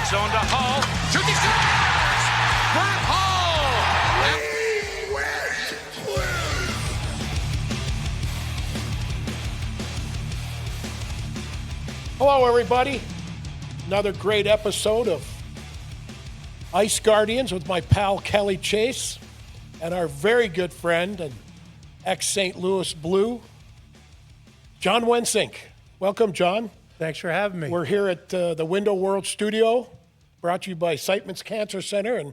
zone to Hull. Shooting scores! Brett Hull! Hello, everybody. Another great episode of Ice Guardians with my pal Kelly Chase and our very good friend and ex-St. Louis Blue, John Wensink. Welcome, John. Thanks for having me. We're here at the Window World Studio, brought to you by Siteman Cancer Center, and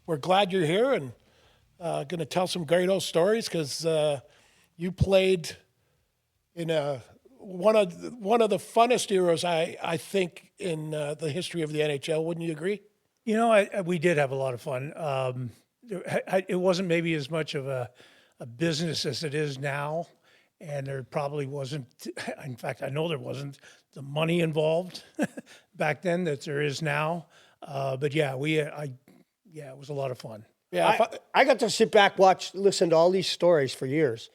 we're glad you're here and going to tell some great old stories because you played in one of the funnest eras, I think, in the history of the NHL. Wouldn't you agree? You know, we did have a lot of fun. It wasn't maybe as much of a business as it is now. And there probably wasn't, in fact, I know there wasn't the money involved back then that there is now. But yeah, it was a lot of fun. Yeah, I got to sit back, listen to all these stories for years.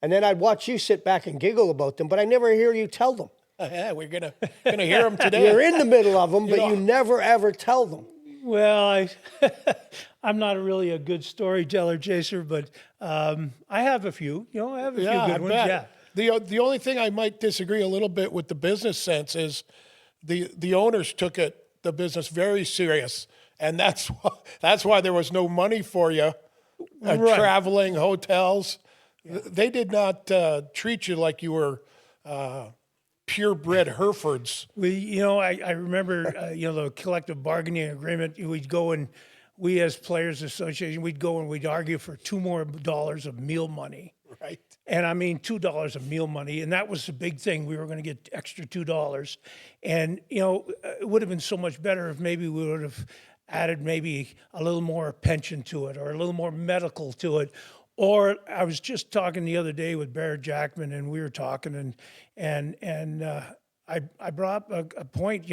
And then I'd watch you sit back and giggle about them, but I never hear you tell them. Yeah, we're gonna hear them today. You're in the middle of them, but you never, ever tell them. Well, I'm not really a good storyteller, Chaser, but I have a few. You know, I have a few good ones. Bet. Yeah. The only thing I might disagree a little bit with the business sense is the owners took the business very serious, and that's why there was no money for you. Right. Traveling, hotels. Yeah. They did not treat you like you were purebred Herefords. I remember, the collective bargaining agreement. We'd go and we as Players Association, we'd go and we'd argue for $2 more of meal money. Right. And I mean, $2 of meal money. And that was the big thing. We were going to get extra $2. And, it would have been so much better if maybe we would have added maybe a little more pension to it or a little more medical to it. Or I was just talking the other day with Barrett Jackman, and we were talking, and I brought up a point.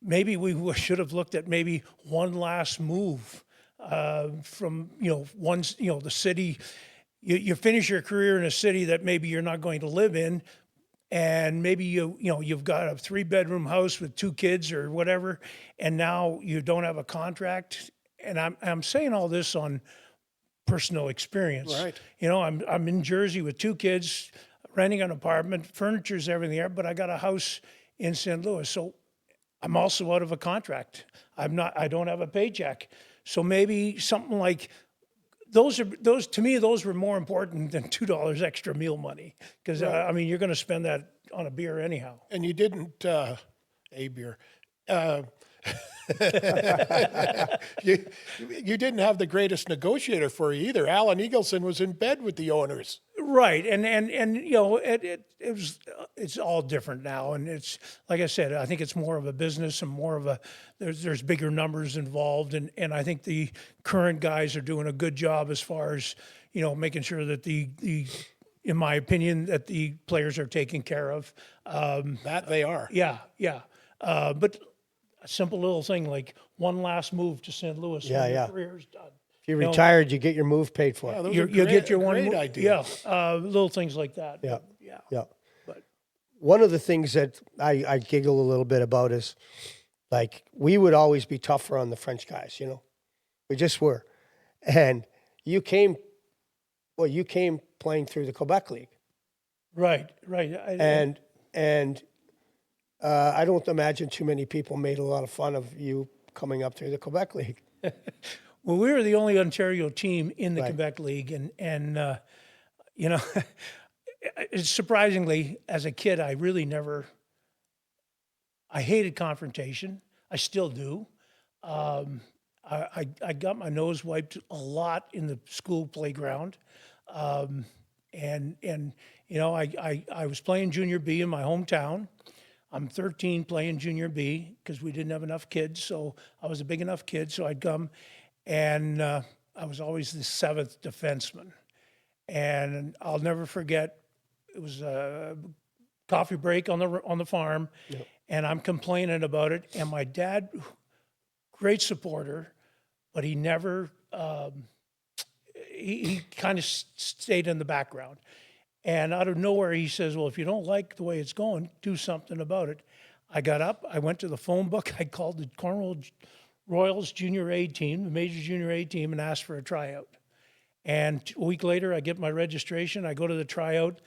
Maybe we should have looked at maybe one last move from the city. You finish your career in a city that maybe you're not going to live in, and maybe you've got a 3-bedroom house with 2 kids or whatever, and now you don't have a contract. And I'm saying all this on personal experience. Right. I'm in Jersey with 2 kids, renting an apartment, furniture's everything there, but I got a house in St. Louis. So I'm also out of a contract. I don't have a paycheck. So maybe something like those to me, those were more important than $2 extra meal money. Because right. You're going to spend that on a beer anyhow. And you didn't a beer. You didn't have the greatest negotiator for you either. Alan Eagleson was in bed with the owners. Right, and it's all different now, and it's like I said, I think it's more of a business and more of there's bigger numbers involved, and I think the current guys are doing a good job as far as making sure that the in my opinion that the players are taken care of. That they are. Yeah, but a simple little thing like one last move to St. Louis when your career is done. If you're retired, you get your move paid for. Yeah, you get your one great idea. Yeah, little things like that. Yeah. But one of the things that I giggle a little bit about is, like, we would always be tougher on the French guys. We just were, and you came playing through the Quebec League. Right. And I don't imagine too many people made a lot of fun of you coming up through the Quebec League. Well, we were the only Ontario team in the Quebec League, and it's surprisingly, as a kid, I really never. I hated confrontation. I still do. I got my nose wiped a lot in the school playground, and I was playing junior B in my hometown. I'm 13 playing junior B because we didn't have enough kids, so I was a big enough kid, so I'd come. And I was always the 7th defenseman. And I'll never forget, it was a coffee break on the farm, and I'm complaining about it. And my dad, great supporter, but he never, he kind of stayed in the background. And out of nowhere, he says, well, if you don't like the way it's going, do something about it. I got up, I went to the phone book, I called the Cornwall Royals Junior A team, the Major Junior A team, and asked for a tryout. And a week later, I get my registration, I go to the tryout,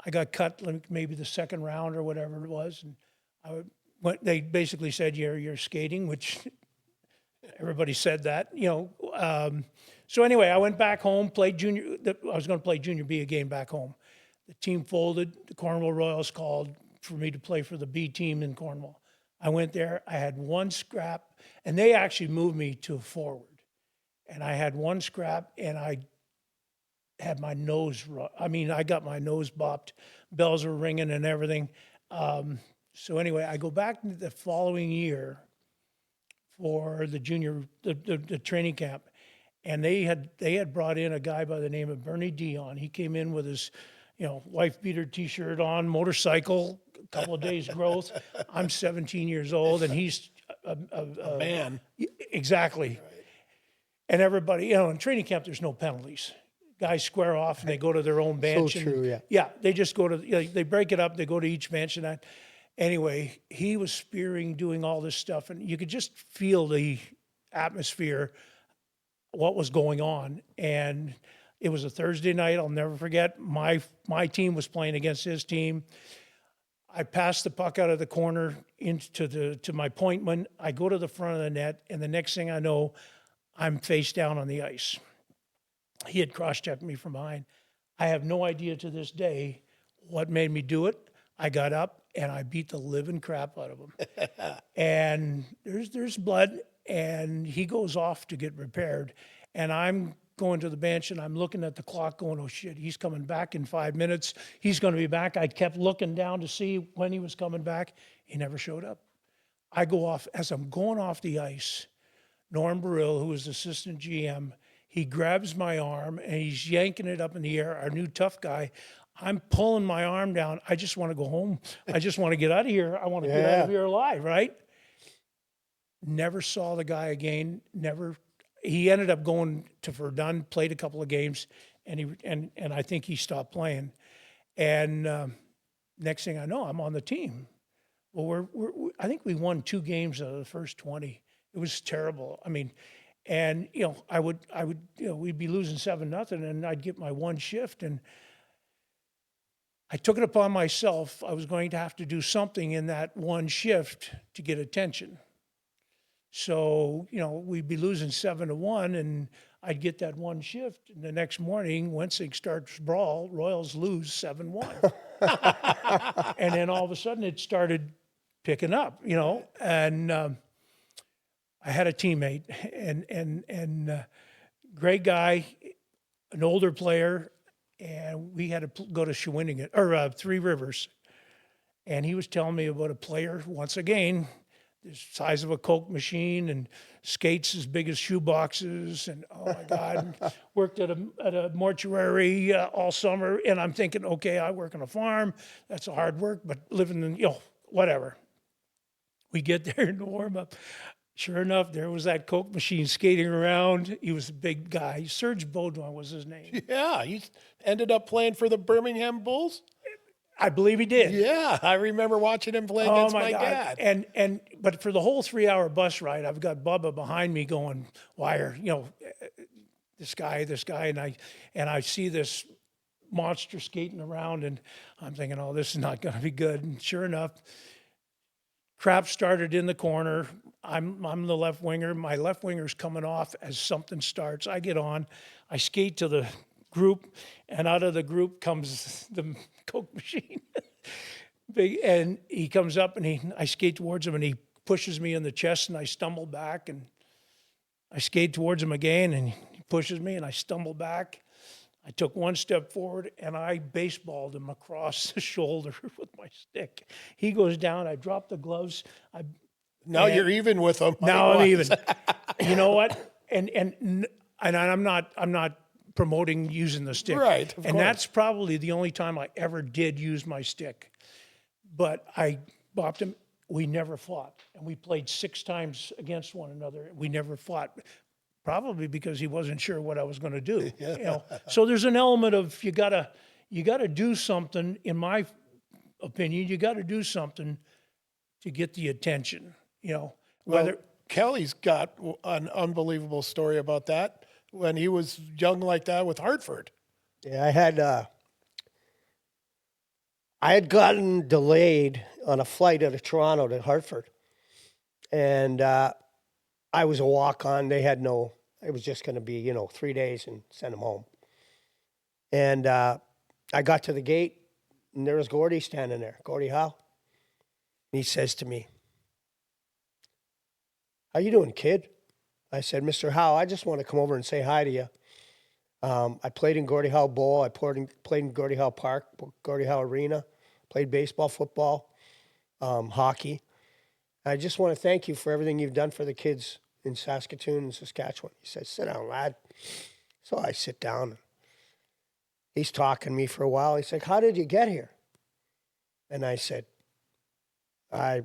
I got cut like maybe the second round or whatever it was, and they basically said, you're skating, which everybody said that, so anyway, I went back home, played I was going to play Junior B a game back home. The team folded. The Cornwall Royals called for me to play for the B team in Cornwall. I went there. I had one scrap, and they actually moved me to a forward. And I had one scrap, and I had my nose, I got my nose bopped. Bells were ringing and everything. So anyway, I go back the following year for the the training camp, and they had brought in a guy by the name of Bernie Dion. He came in with his, wife beater T-shirt on, motorcycle, a couple of days growth. I'm 17 years old, and he's a Man. Exactly. Right. And everybody, in training camp, there's no penalties. Guys square off and they go to their own bench. So true, yeah. Yeah, they just go to, they break it up, they go to each bench and that. Anyway, he was spearing, doing all this stuff, and you could just feel the atmosphere, what was going on. And it was a Thursday night, I'll never forget. My team was playing against his team. I passed the puck out of the corner to my pointman. I go to the front of the net, and the next thing I know, I'm face down on the ice. He had cross-checked me from behind. I have no idea to this day what made me do it. I got up and I beat the living crap out of him. And there's blood, and he goes off to get repaired. And I'm going to the bench and I'm looking at the clock going, oh shit, he's coming back in 5 minutes. He's going to be back. I kept looking down to see when he was coming back. He never showed up. I go off, as I'm going off the ice, Norm Burrill, who was assistant GM, he grabs my arm and he's yanking it up in the air, our new tough guy. I'm pulling my arm down. I just want to go home. I just want to get out of here. I want to get out of here alive, right? Never saw the guy again. Never. He ended up going to Verdun, played a couple of games, and I think he stopped playing. And next thing I know, I'm on the team. Well, I think we won 2 games out of the first 20. It was terrible. I mean, and I would we'd be losing 7-0, and I'd get my one shift, and I took it upon myself. I was going to have to do something in that one shift to get attention. So, we'd be losing 7-1, and I'd get that one shift. And the next morning, Wensink starts brawl, Royals lose 7-1. And then all of a sudden it started picking up, and I had a teammate and great guy, an older player, and we had to go to Shawinigan, or Three Rivers. And he was telling me about a player, once again, the size of a Coke machine and skates as big as shoe boxes, and oh my God, worked at a mortuary all summer. And I'm thinking, okay, I work on a farm, that's a hard work, but living in, whatever. We get there in the warm up. Sure enough, there was that Coke machine skating around. He was a big guy. Serge Baudouin was his name. Yeah, he ended up playing for the Birmingham Bulls. I believe he did. Yeah, I remember watching him play against my dad. But for the whole 3-hour bus ride, I've got Bubba behind me going, "Wire, this guy," and I see this monster skating around, and I'm thinking, "Oh, this is not going to be good." And sure enough, crap started in the corner. I'm the left winger. My left winger's coming off as something starts. I get on. I skate to the group, and out of the group comes the Coke machine. And he comes up, and I skate towards him, and he pushes me in the chest, and I stumble back, and I skate towards him again, and he pushes me, and I stumble back. I took one step forward, and I baseballed him across the shoulder with my stick. He goes down. I drop the gloves. Now you're even with him. Now I'm even. You know what? And I'm not promoting using the stick. Right. And that's probably the only time I ever did use my stick. But I bopped him. We never fought. And we played 6 times against one another. We never fought. Probably because he wasn't sure what I was going to do. Yeah. So there's an element of you gotta do something. In my opinion, you got to do something to get the attention, Well, whether Kelly's got an unbelievable story about that when he was young like that with Hartford. Yeah, I had gotten delayed on a flight out of Toronto to Hartford. And I was a walk-on. They had it was just going to be, 3 days and send him home. And I got to the gate, and there was Gordie standing there, Gordie Howe. And he says to me, "How you doing, kid?" I said, "Mr. Howe, I just want to come over and say hi to you. I played in Gordie Howe Bowl. I played in Gordie Howe Park, Gordie Howe Arena. Played baseball, football, hockey. I just want to thank you for everything you've done for the kids in Saskatoon and Saskatchewan." He said, "Sit down, lad." So I sit down. He's talking to me for a while. He's like, "How did you get here?" And I said, I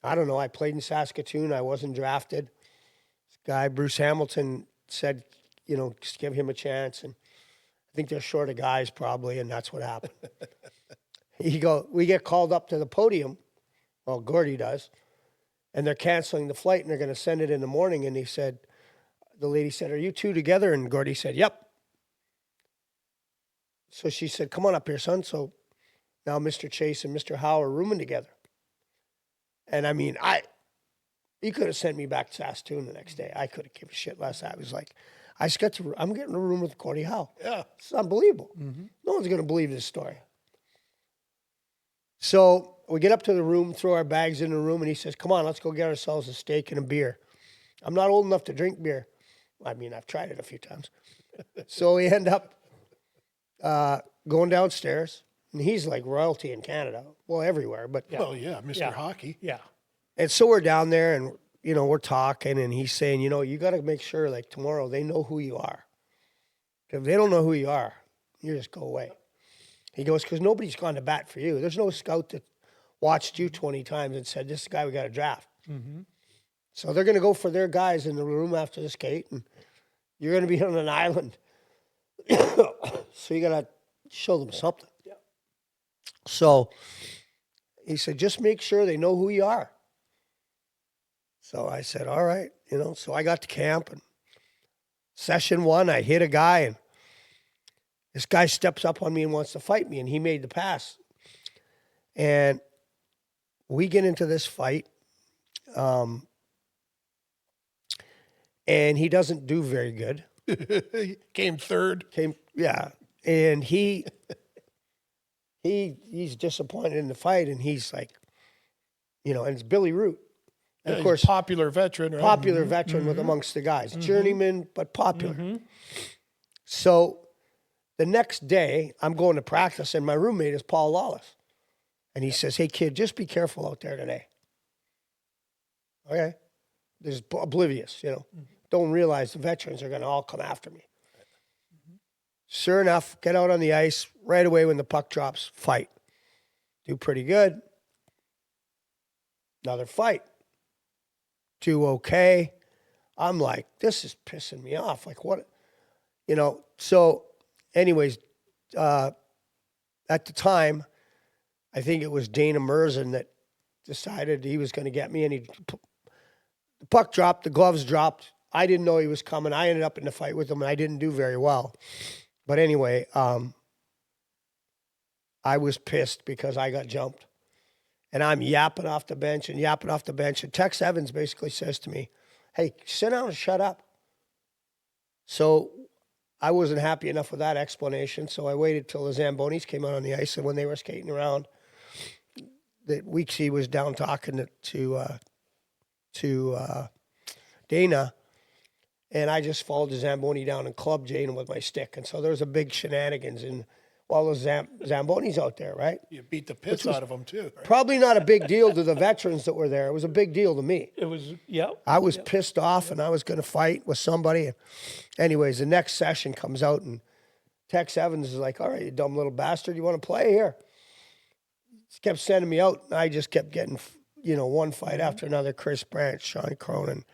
don't know. I played in Saskatoon. I wasn't drafted. This guy, Bruce Hamilton, said, just give him a chance. And I think they're short of guys probably, and that's what happened. We get called up to the podium. Well, Gordie does. And they're canceling the flight, and they're going to send it in the morning. And the lady said, "Are you two together?" And Gordie said, "Yep." So she said, "Come on up here, son." So now Mr. Chase and Mr. Howe are rooming together. And I mean, you could have sent me back to Saskatoon the next day. I could have given a shit less. I was like, I'm getting a room with Gordie Howe. Yeah. It's unbelievable. Mm-hmm. No one's going to believe this story. So we get up to the room, throw our bags in the room, and he says, "Come on, let's go get ourselves a steak and a beer." I'm not old enough to drink beer. I mean, I've tried it a few times. So we end up going downstairs, and he's like royalty in Canada. Well, everywhere, but Well, yeah, Mr. Hockey. yeah, and so we're down there, and we're talking, and he's saying, you got to make sure, like tomorrow, they know who you are. If they don't know who you are, you just go away. He goes, because nobody's gone to bat for you. There's no scout that watched you 20 times and said, "This is the guy we got to draft." Mm-hmm. So they're going to go for their guys in the room after the skate, and you're going to be on an island. So you got to show them something. Yeah. So he said, "Just make sure they know who you are." So I said, "All right." So I got to camp, and session 1, I hit a guy, and this guy steps up on me and wants to fight me, and he made the pass. And we get into this fight, and he doesn't do very good. Came third. Yeah. And he's disappointed in the fight, and he's like, and it's Billy Root. And Yeah, of course, popular veteran, right? popular veteran with amongst the guys. Journeyman, but popular. So the next day, I'm going to practice, and my roommate is Paul Lawless. And he says, "Hey, kid, just be careful out there today." Okay. There's oblivious, Don't realize the veterans are going to all come after me. Sure enough, get out on the ice right away when the puck drops, fight. Do pretty good. Another fight. Do okay. I'm like, this is pissing me off. Like, what? So anyways, at the time, I think it was Dana Merzen that decided he was going to get me, and the puck dropped, the gloves dropped. I didn't know he was coming. I ended up in the fight with him, and I didn't do very well. But anyway, I was pissed because I got jumped. And I'm yapping off the bench. And Tex Evans basically says to me, "Hey, sit down and shut up." So I wasn't happy enough with that explanation, so I waited till the Zambonis came out on the ice, and when they were skating around, that Weeksy was down talking to Dana, and I just followed the Zamboni down and clubbed Dana with my stick. And so there was a big shenanigans in all those Zambonis out there, right? You beat the piss out of them, too. Right? Probably not a big deal to the veterans that were there. It was a big deal to me. it was. Yeah, I was pissed off, and I was going to fight with somebody. And anyways, the next session comes out, and Tex Evans is like, "All right, you dumb little bastard, you want to play here?" He kept sending me out, and I just kept getting, one fight after another. Chris Branch, Sean Cronin,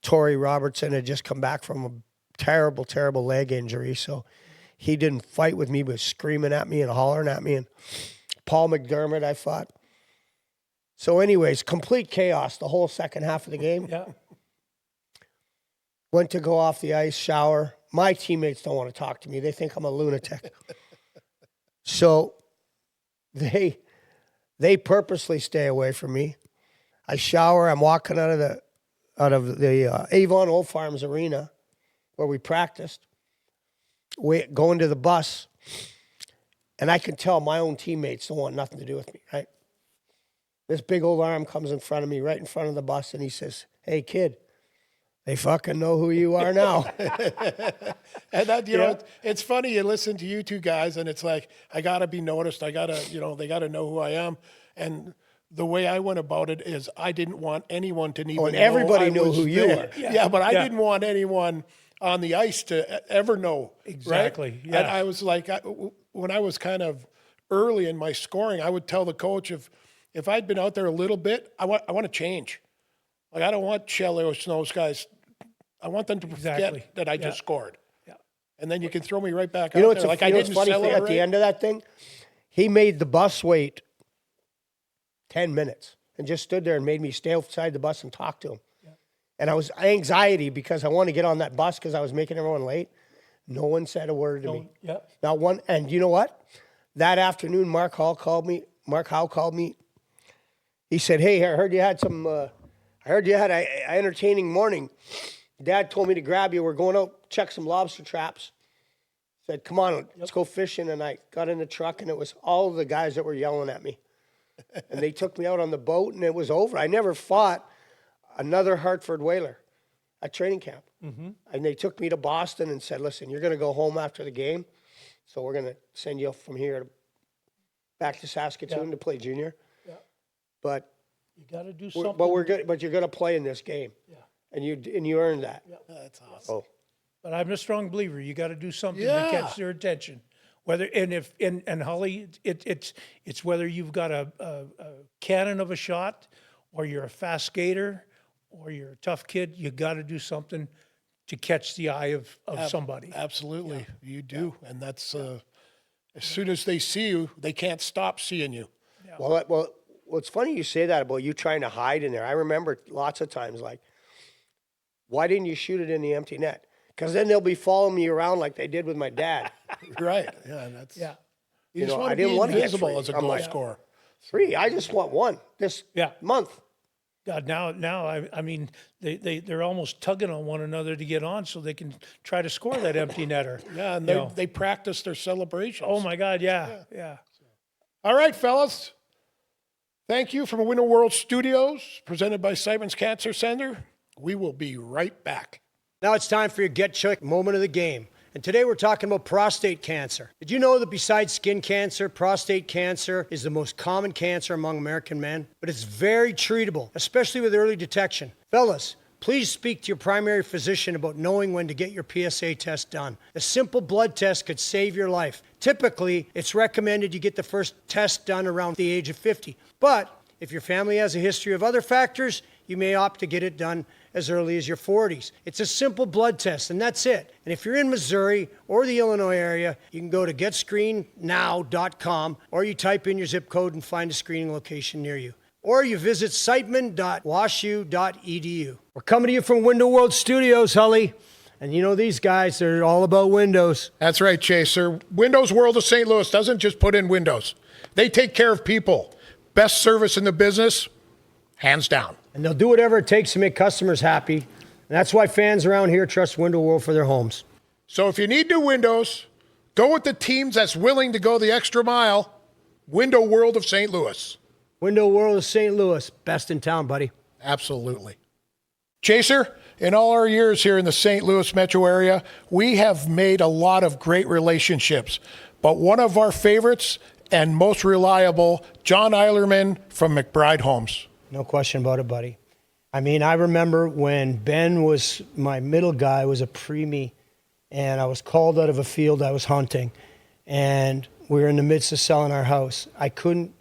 Torrey Robertson had just come back from a terrible, terrible leg injury, so he didn't fight with me, but screaming at me and hollering at me. And Paul McDermott, I fought. So anyways, complete chaos the whole second half of the game. Yeah. Went to go off the ice, shower. My teammates don't want to talk to me. They think I'm a lunatic. So they purposely stay away from me. I shower. I'm walking out of the Avon Old Farms Arena where we practiced. We going to the bus, and I can tell my own teammates don't want nothing to do with me, right? This big old arm comes in front of me, right in front of the bus, and he says, "Hey, kid, they fucking know who you are now." And that, you know, it's funny. You listen to you two guys, and it's like, I got to be noticed. I got to, you know, they got to know who I am. And the way I went about it is I didn't want anyone to even and know everybody I knew was who you there. were. Yeah, but I didn't want anyone on the ice to ever know. Exactly, Right? yeah. And I was like, when I was kind of early in my scoring, I would tell the coach if I'd been out there a little bit, I want to change. Like, I don't want Chelios and those guys. I want them to forget that I just scored. Yeah. And then you can throw me right back out there. Like, I didn't funny thing celebrate. at the end of that thing? He made the bus wait 10 minutes and just stood there and made me stay outside the bus and talk to him. Yeah. And I was anxiety because I wanted to get on that bus because I was making everyone late. No one said a word to me. Yeah. Not one. And you know what? That afternoon, Mark Howe called me. He said, "Hey, I heard you had an entertaining morning. Dad told me to grab you. We're going out, check some lobster traps." Said, "Come on, let's go fishing." And I got in the truck, and it was all of the guys that were yelling at me. And they took me out on the boat, and it was over. I never fought another Hartford Whaler at training camp. Mm-hmm. And they took me to Boston and said, "Listen, you're going to go home after the game, so we're going to send you from here back to Saskatoon to play junior." Yeah. But you got to do something. But we're good. But you're going to play in this game. Yeah. And you earned that. Yeah. That's awesome. Oh. But I'm a strong believer. You got to do something to catch their attention. Whether and Hully, it's whether you've got a cannon of a shot, or you're a fast skater, or you're a tough kid. You got to do something to catch the eye of somebody. Absolutely, you do, and that's as soon as they see you, they can't stop seeing you. Yeah. Well, it's funny you say that about you trying to hide in there. I remember lots of times, like, why didn't you shoot it in the empty net? Because then they'll be following me around like they did with my dad. Right. Yeah. That's. Yeah. You just know, want I to didn't be want to get invisible three. as a I'm goal like, scorer. 3. I just want 1 this month. God, now I mean they're almost tugging on one another to get on so they can try to score that empty netter. Yeah, and they practice their celebrations. Oh my God, yeah. All right, fellas. Thank you from Winter World Studios, presented by Siteman Cancer Center. We will be right back. Now it's time for your Get Check moment of the game. And today we're talking about prostate cancer. Did you know that besides skin cancer, prostate cancer is the most common cancer among American men? But it's very treatable, especially with early detection. Fellas, please speak to your primary physician about knowing when to get your PSA test done. A simple blood test could save your life. Typically, it's recommended you get the first test done around the age of 50. But if your family has a history of other factors, you may opt to get it done as early as your 40s. It's a simple blood test, and that's it. And if you're in Missouri or the Illinois area, you can go to getscreennow.com, or you type in your zip code and find a screening location near you. Or you visit siteman.washu.edu. We're coming to you from Window World Studios, Hully. And you know these guys, they're all about windows. That's right, Chaser. Windows World of St. Louis doesn't just put in windows. They take care of people. Best service in the business, hands down. And they'll do whatever it takes to make customers happy. And that's why fans around here trust Window World for their homes. So if you need new windows, go with the teams that's willing to go the extra mile. Window World of St. Louis. Window World of St. Louis. Best in town, buddy. Absolutely. Chaser, in all our years here in the St. Louis metro area, we have made a lot of great relationships. But one of our favorites and most reliable, John Eilerman from McBride Homes. No question about it, buddy. I mean, I remember when Ben was, my middle guy, was a preemie, and I was called out of a field I was hunting, and we were in the midst of selling our house. I couldn't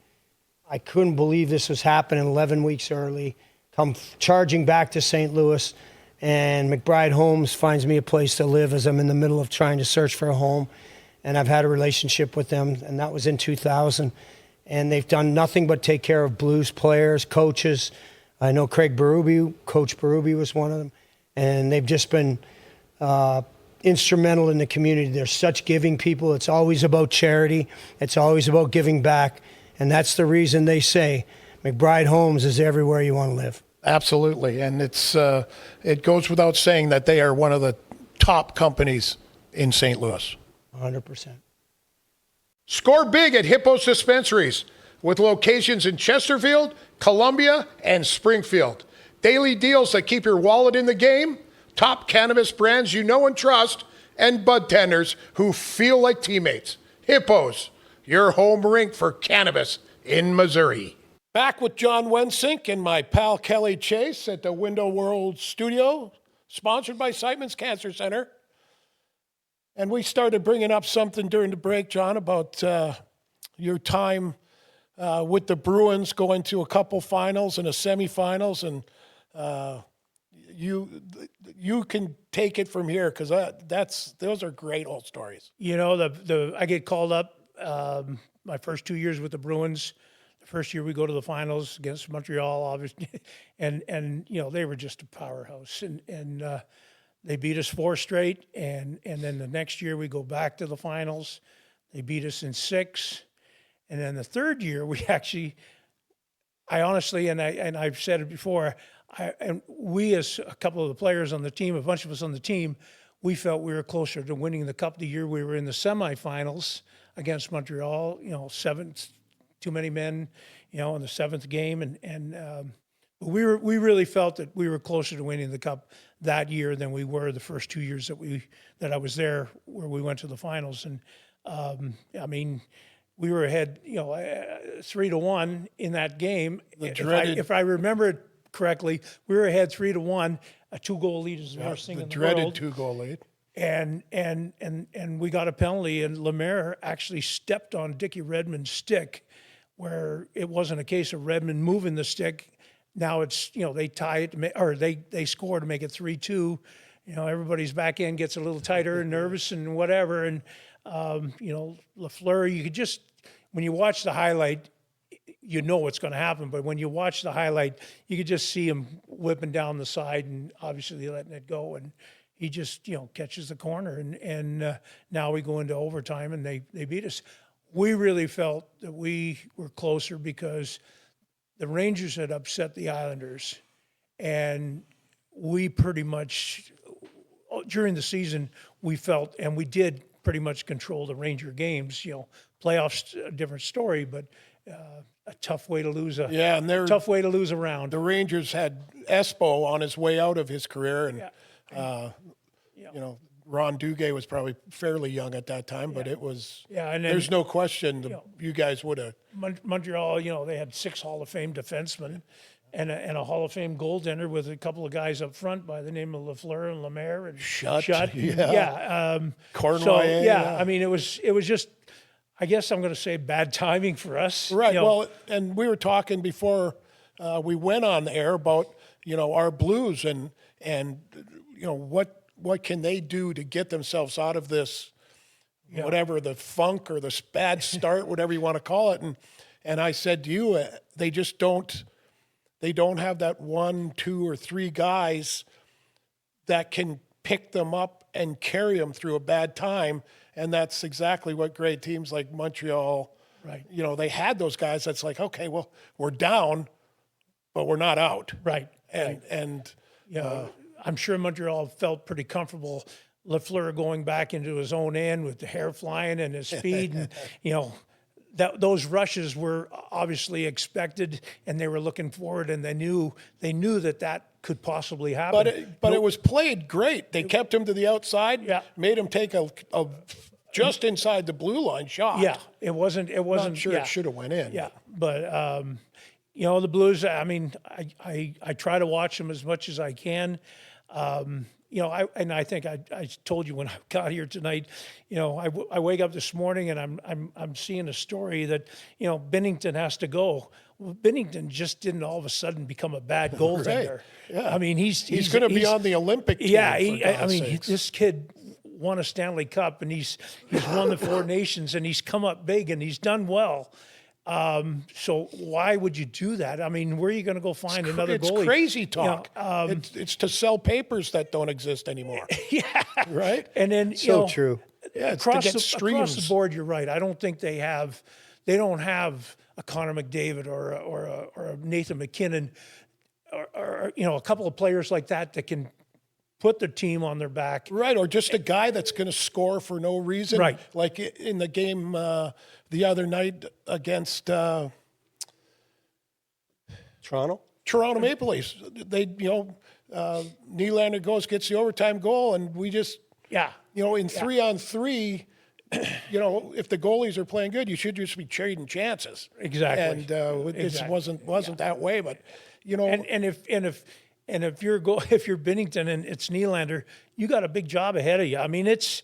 believe this was happening 11 weeks early. Come charging back to St. Louis, and McBride Homes finds me a place to live as I'm in the middle of trying to search for a home, and I've had a relationship with them, and that was in 2000. and they've done nothing but take care of Blues players, coaches. I know Coach Berube was one of them, and they've just been instrumental in the community. They're such giving people. It's always about charity. It's always about giving back, and that's the reason they say McBride Homes is everywhere you want to live. Absolutely, and it goes without saying that they are one of the top companies in St. Louis. 100%. Score big at Hippos Dispensaries with locations in Chesterfield, Columbia, and Springfield. Daily deals that keep your wallet in the game, top cannabis brands you know and trust, and bud tenders who feel like teammates. Hippos, your home rink for cannabis in Missouri. Back with John Wensink and my pal Kelly Chase at the Window World Studio, sponsored by Siteman Cancer Center. And we started bringing up something during the break, John, about your time with the Bruins, going to a couple finals and a semifinals, and you can take it from here, because those are great old stories. You know, I get called up my first 2 years with the Bruins. The first year we go to the finals against Montreal, obviously, and you know, they were just a powerhouse, and they beat us 4 straight, and then the next year we go back to the finals. They beat us in 6, and then the third year I honestly, and I've said it before, and we, as a couple of the players on the team, a bunch of us on the team, we felt we were closer to winning the cup the year we were in the semifinals against Montreal. You know, too many men, you know, in the 7th game, and we really felt that we were closer to winning the cup that year than we were the first 2 years that I was there, where we went to the finals. And I mean, we were ahead, you know, 3-1 in that game. If I remember it correctly, we were ahead 3-1. A 2-goal lead is the worst thing in the world. The dreaded 2-goal lead. And we got a penalty, and Lemaire actually stepped on Dickie Redmond's stick, where it wasn't a case of Redmond moving the stick. Now it's, you know, they tie it, or they score to make it 3-2. You know, everybody's back end gets a little tighter and nervous and whatever. And, you know, Lafleur, you could just, when you watch the highlight, you know what's going to happen. But when you watch the highlight, you could just see him whipping down the side and obviously letting it go. And he just, you know, catches the corner. And now we go into overtime, and they beat us. We really felt that we were closer because the Rangers had upset the Islanders, and we pretty much, during the season, we felt, and we did pretty much control the Ranger games. You know, playoffs, a different story, but a tough way to lose tough way to lose a round. The Rangers had Espo on his way out of his career, and you know, Ron Duguay was probably fairly young at that time, but it was. Yeah, and then, there's no question you guys would have. Montreal, you know, they had 6 Hall of Fame defensemen, and a Hall of Fame goaltender with a couple of guys up front by the name of Lafleur and Lemaire and Shutt. Cornway. So I mean, it was just, I guess I'm going to say, bad timing for us. Right. You know. Well, and we were talking before we went on the air about, you know, our Blues and you know, what can they do to get themselves out of this, whatever, the funk or the bad start, whatever you want to call it. And I said to you, they just don't have that 1, 2, or 3 guys that can pick them up and carry them through a bad time. And that's exactly what great teams like Montreal, right? You know, they had those guys that's like, okay, well, we're down, but we're not out. Right. And I'm sure Montreal felt pretty comfortable. Lafleur going back into his own end with the hair flying and his speed, and you know, those rushes were obviously expected, and they were looking forward, and they knew that could possibly happen. But it was played great. They kept him to the outside. Yeah. Made him take a just inside the blue line shot. Yeah, it wasn't. Not sure it should have went in. Yeah, but you know, the Blues. I mean, I try to watch them as much as I can. You know, I think I told you when I got here tonight, you know, I wake up this morning and I'm seeing a story that, you know, Binnington has to go. Well, Binnington just didn't all of a sudden become a bad goaltender. Right. Yeah. I mean, he's going to be on the Olympic team. Yeah, I mean, this kid won a Stanley Cup, and he's won the 4 nations, and he's come up big, and he's done well. So why would you do that? I mean, where are you going to go find another It's goalie? crazy You talk. know, It's to sell papers that don't exist anymore. yeah. Right? And then, So true. Yeah, it's to across get the streams. board, you're right. I don't think they don't have a Connor McDavid or a Nathan McKinnon or a couple of players like that can put their team on their back. Right, or just a guy that's going to score for no reason. Right. Like in the game the other night against Toronto? Toronto Maple Leafs. They, Nylander gets the overtime goal, and we just, Yeah. in 3-on-3, if the goalies are playing good, you should just be trading chances. Exactly. And it Exactly. wasn't that way, but And if you're Binnington and it's Nylander, you got a big job ahead of you. I mean, it's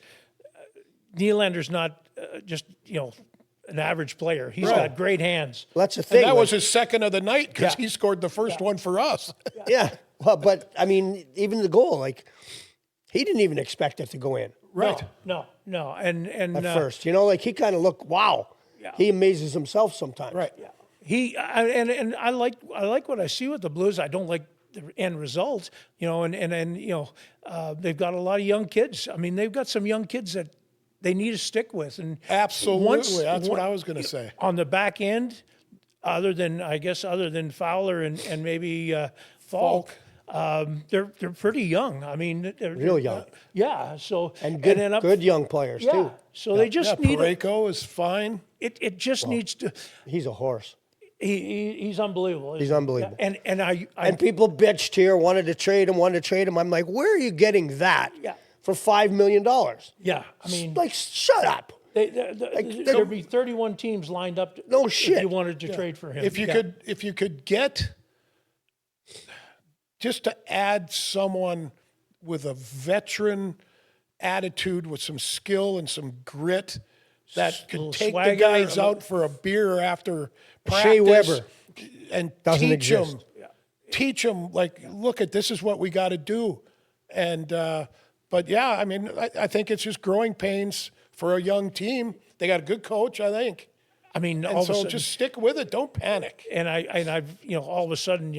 Nylander's not just an average player. He's got great hands. Well, that's the and thing. that like- was his second of the night because Yeah. he scored the first one for us. Yeah. Well, but I mean, even the goal, like he didn't even expect it to go in Right. No. And at first. Like he kind of looked, wow. Yeah. He amazes himself sometimes. Right. And I like what I see with the Blues. I don't like the end result, and they've got a lot of young kids. I mean, they've got some young kids that they need to stick with. And Absolutely. That's what I was going to say. On the back end, other than Fowler and maybe Falk, they're pretty young. I mean, they're Real young. Yeah. So And good, then good young players, yeah. too. So they just need Parayko is fine. it just needs to. He's a horse. He's unbelievable. He's unbelievable. And I And people bitched here, wanted to trade him. I'm like, where are you getting that Yeah. for $5 million? yeah. I mean, Like, shut up. there'd be 31 teams lined up. No if shit. you wanted to trade for him. If you could get just to add someone with a veteran attitude, with some skill and some grit, that could Little take the swagger, guys out for a beer after practice Shea Weber and doesn't teach exist. them. Teach them, like, look, this is what we got to do. And but yeah, I mean, I think it's just growing pains for a young team. They got a good coach, I think. I mean, And all of a so sudden, just stick with it. Don't panic. and I've all of a sudden,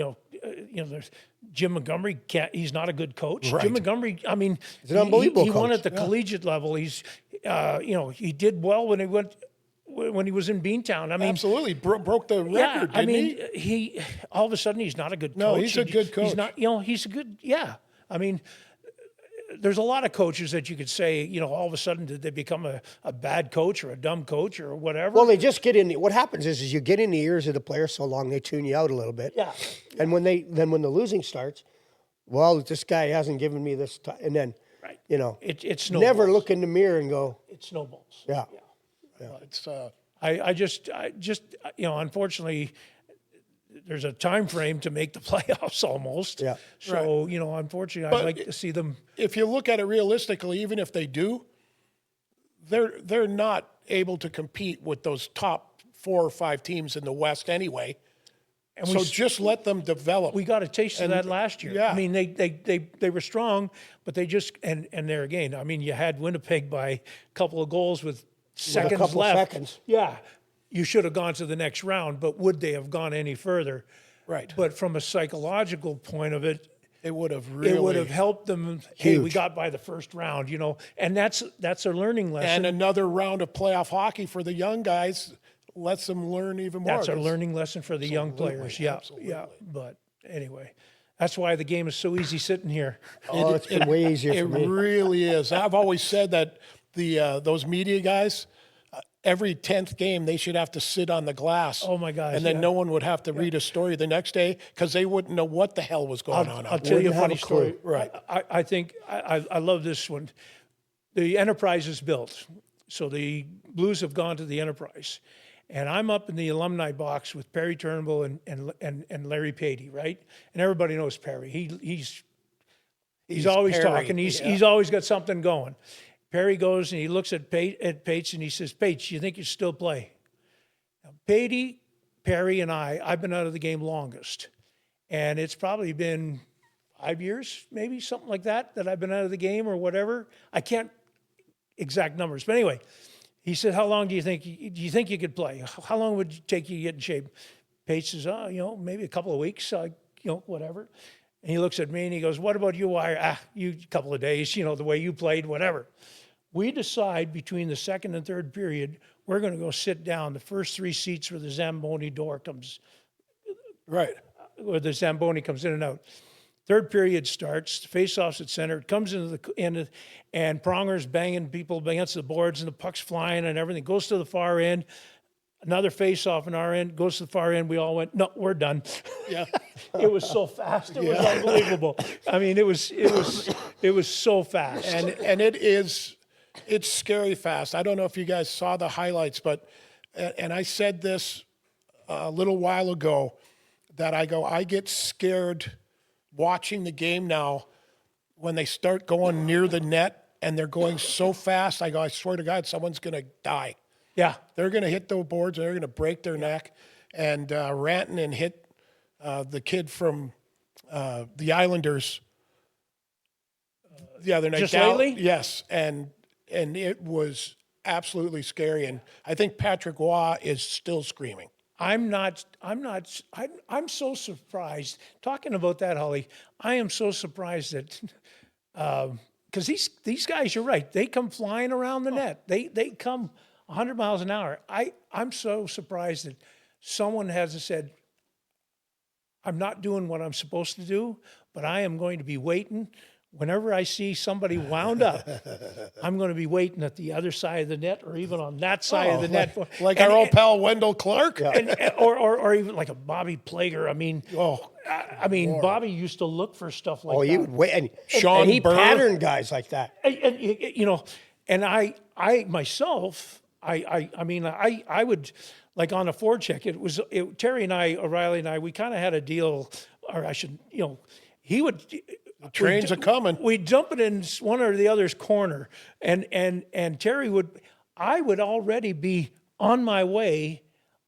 there's Jim Montgomery. He's not a good coach. Right. Jim Montgomery. I mean, he's an unbelievable He won coach. at the collegiate level. He's, he did well when he was in Beantown. I mean, Absolutely. Broke the record, yeah. didn't I mean, he? he all of a sudden he's not a good coach. No, he's a good coach. He's not. He's a good. Yeah. I mean, there's a lot of coaches that you could say, all of a sudden did they become a bad coach or a dumb coach or whatever? Well, they just get in. What happens is you get in the ears of the players so long they tune you out a little bit. Yeah. And when the losing starts, well, this guy hasn't given me this time, and then Right. it snowballs. never look in the mirror and go, It snowballs. yeah. It's I just unfortunately, there's a time frame to make the playoffs almost. Yeah. So unfortunately, I'd like to see them. if you look at it realistically, even if they do, they're not able to compete with those top 4 or 5 teams in the West anyway. And So just let them develop. we got a taste of that last year. yeah. I mean, they were strong, but they just and there again. I mean, you had Winnipeg by a couple of goals with seconds couple left. seconds. Yeah, you should have gone to the next round, but would they have gone any further? Right. But from a psychological point of it, It would have really. it would have helped them. Hey, we Huge. got by the first round, and that's a learning lesson. And another round of playoff hockey for the young guys lets them learn even more. That's a learning lesson for the young players. Yeah, yeah. But anyway, that's why the game is so easy sitting here. Oh, it's been way easier It for me. really is. I've always said that those media guys, every 10th game, they should have to sit on the glass. Oh, my gosh, And then yeah. no one would have to read a story the next day because they wouldn't know what the hell was going on. I'll tell you a Wouldn't have funny a clue. story. Right. I think I love this one. The Enterprise is built. So the Blues have gone to the Enterprise. And I'm up in the alumni box with Perry Turnbull and Larry Patey, right? And everybody knows Perry. He's always Perry, talking. He's always got something going. Perry goes and he looks at Pates and he says, Pates, you think you still play? Now, Patey, Perry, and I've been out of the game longest. And it's probably been 5 years, maybe, something like that I've been out of the game or whatever. I can't exact numbers. But anyway, he said, how long do you think you could play? How long would it take you to get in shape? Paige says, maybe a couple of weeks, whatever. And he looks at me and he goes, what about you? You a couple of days, the way you played, whatever. We decide between the second and third period, we're going to go sit down. The first 3 seats where the Zamboni door comes, Right. where the Zamboni comes in and out. Third period starts, face-offs at center. It comes into the end, and Pronger's banging people against the boards, and the puck's flying and everything. Goes to the far end. Another face-off in our end, goes to the far end. We all went, no, we're done. Yeah. It was so fast. It was unbelievable. I mean, it was so fast. And it's scary fast. I don't know if you guys saw the highlights, but, and I said this a little while ago, that I get scared watching the game now when they start going near the net and they're going so fast. I swear to God, someone's going to die. Yeah. They're going to hit the boards and they're going to break their neck. And Rantanen hit the kid from the Islanders the other night. Just lately? Yes. And it was absolutely scary. And I think Patrick Waugh is still screaming. I'm so surprised. Talking about that, Hully, I am so surprised that, because these guys, you're right, they come flying around the net. They come 100 miles an hour. I'm so surprised that someone hasn't said, I'm not doing what I'm supposed to do, but I am going to be waiting. Whenever I see somebody wound up, I'm going to be waiting at the other side of the net or even on that side of the net. Like our old pal Wendell Clark? Or even like a Bobby Plager. I mean, Bobby used to look for stuff like that. He would wait. And he Burr. patterned guys like that. And I myself, I would, like on a forecheck, Terry and I, O'Reilly and I, we kind of had a deal, or I should, he would... The trains are coming. We'd dump it in one or the other's corner, and Terry I would already be on my way.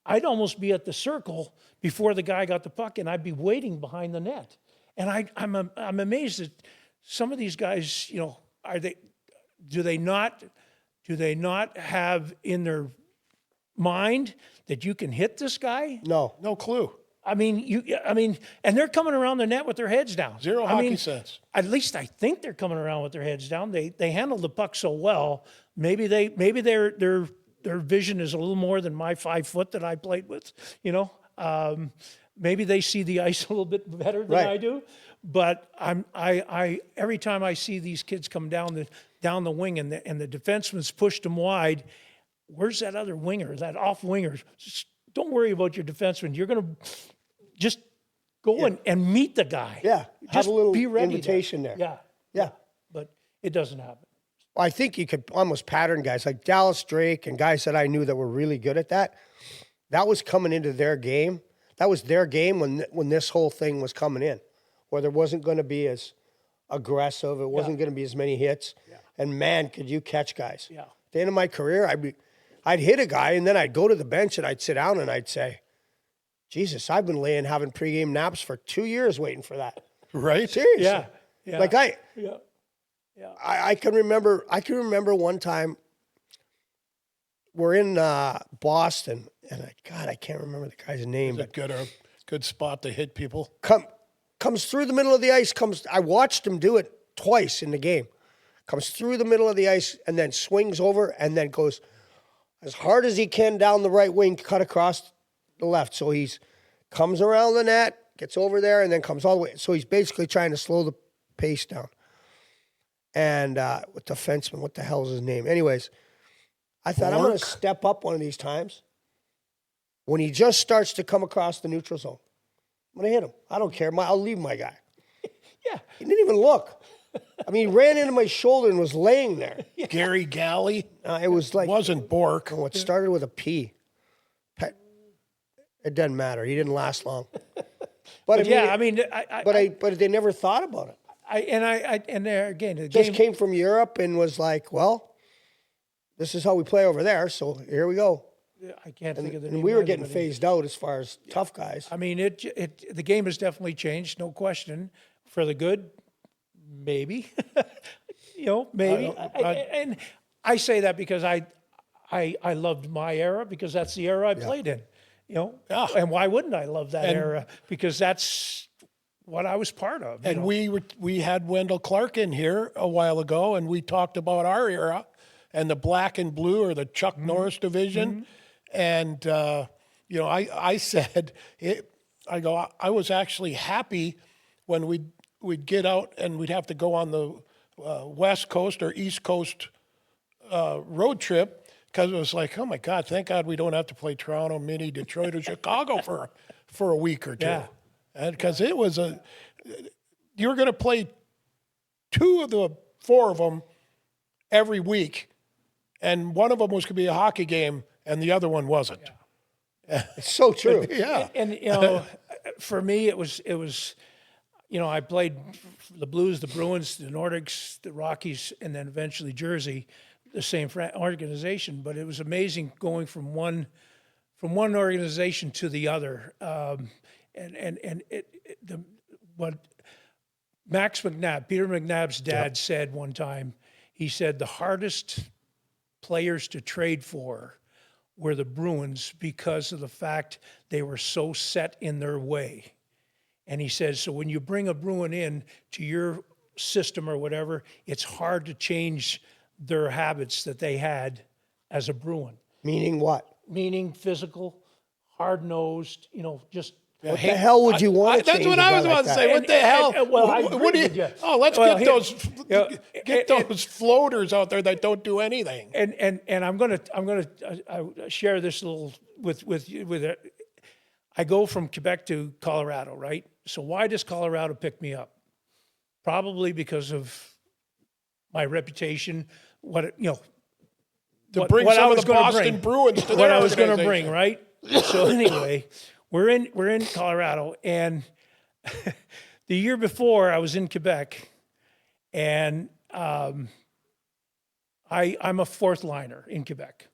I'd almost be at the circle before the guy got the puck, and I'd be waiting behind the net. And I'm amazed that some of these guys, do they not have in their mind that you can hit this guy? No clue. And they're coming around the net with their heads down. Zero hockey sense. At least I think they're coming around with their heads down. They handle the puck so well. Maybe their vision is a little more than my 5 foot that I played with. Maybe they see the ice a little bit better than I do. But I every time I see these kids come down the wing and the defenseman's pushed them wide, where's that other winger, that off winger? Just don't worry about your defenseman. You're going to just go and meet the guy. Yeah, Just have a little be ready invitation there. Yeah. But it doesn't happen. Well, I think you could almost pattern guys like Dallas Drake and guys that I knew that were really good at that. That was coming into their game. That was their game when this whole thing was coming in, where there wasn't going to be as aggressive. It wasn't going to be as many hits. Yeah. And man, could you catch guys. Yeah. At the end of my career, I'd hit a guy and then I'd go to the bench and I'd sit down and I'd say, Jesus, I've been having pregame naps for 2 years waiting for that. Right? Seriously. Yeah. Like I can remember one time we're in Boston and I can't remember the guy's name. Is it a good spot to hit people? Comes through the middle of the ice, I watched him do it twice in the game. Comes through the middle of the ice and then swings over and then goes as hard as he can down the right wing, cut across the left. So he's comes around the net, gets over there, and then comes all the way. So he's basically trying to slow the pace down. And with the defenseman, what the hell is his name? Anyways, I thought I'm going to step up one of these times. When he just starts to come across the neutral zone, I'm going to hit him. I don't care. I'll leave my guy. Yeah. He didn't even look. He ran into my shoulder and was laying there. Gary Galley? It was like... It wasn't Bork. Oh, it started with a P. It doesn't matter. He didn't last long. But they never thought about it. The Just came from Europe and was like, well, this is how we play over there, so here we go. I can't think of the name. And we were getting phased out as far as tough guys. The game has definitely changed, no question. For the good, maybe. Maybe. And I say that because I loved my era because that's the era I played in, Yeah. And why wouldn't I love that era? Because that's what I was part of. And we had Wendell Clark in here a while ago, and we talked about our era and the black and blue, or the Chuck Norris division. And I said I was actually happy when we'd get out and we'd have to go on the West Coast or East Coast road trip, because it was like, oh my God, thank God we don't have to play Toronto, Mini, Detroit, or Chicago for a week or two. Yeah. And because it was you were going to play 2 of the 4 of them every week, and one of them was going to be a hockey game, and the other one wasn't. It's so true. Yeah. And for me, it was. I played the Blues, the Bruins, the Nordics, the Rockies, and then eventually Jersey, the same organization. But it was amazing going from one organization to the other. What Max McNabb, Peter McNabb's dad, said one time, he said the hardest players to trade for were the Bruins because of the fact they were so set in their way. And he says, so when you bring a Bruin in to your system or whatever, it's hard to change their habits that they had as a Bruin. Meaning what? Meaning physical, hard-nosed, just... What the hell would you want to That's change what I was about about to say. What the hell? What do you? Oh, let's get those floaters out there that don't do anything. And I'm gonna share this little with it. I go from Quebec to Colorado, right? So why does Colorado pick me up? Probably because of my reputation. To bring some of the Boston Bruins to what their I was going to organization. bring, right? So anyway, we're in Colorado, and the year before I was in Quebec, and I'm a fourth liner in Quebec,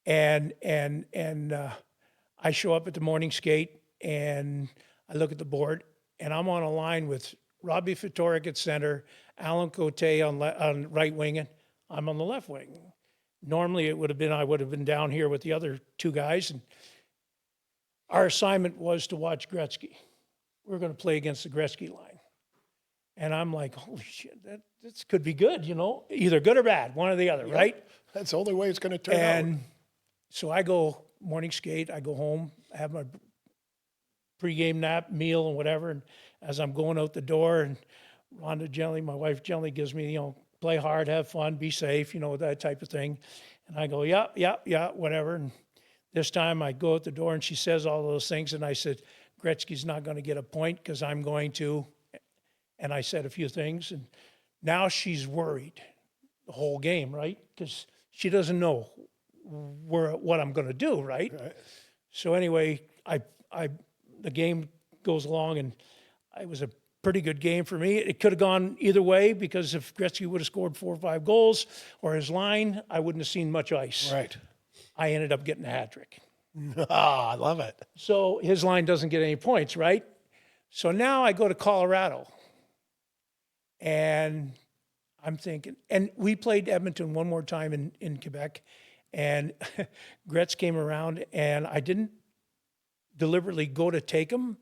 and I show up at the morning skate, and I look at the board, and I'm on a line with Robbie Fitorik at center, Alan Cote on right wing, and I'm on the left wing. Normally I would have been down here with the other 2 guys, and our assignment was to watch Gretzky. We were going to play against the Gretzky line. And I'm like, holy shit, this could be good, either good or bad, one or the other, right? That's the only way it's going to turn out. And so I go morning skate, I go home, I have my pregame nap, meal, and whatever. And as I'm going out the door, and Rhonda gently, my wife gently gives me, play hard, have fun, be safe, that type of thing. And I go, yeah, whatever. And this time I go out the door and she says all those things. And I said, Gretzky's not going to get a point because I'm going to. And I said a few things. And now she's worried the whole game, right? Because she doesn't know what I'm going to do, right? So anyway, the game goes along, and it was a pretty good game for me. It could have gone either way, because if Gretzky would have scored 4 or 5 goals, or his line, I wouldn't have seen much ice. Right. I ended up getting a hat trick. I love it. So his line doesn't get any points, right? So now I go to Colorado, and I'm thinking, and we played Edmonton one more time in Quebec, and Gretz came around, and I didn't deliberately go to take him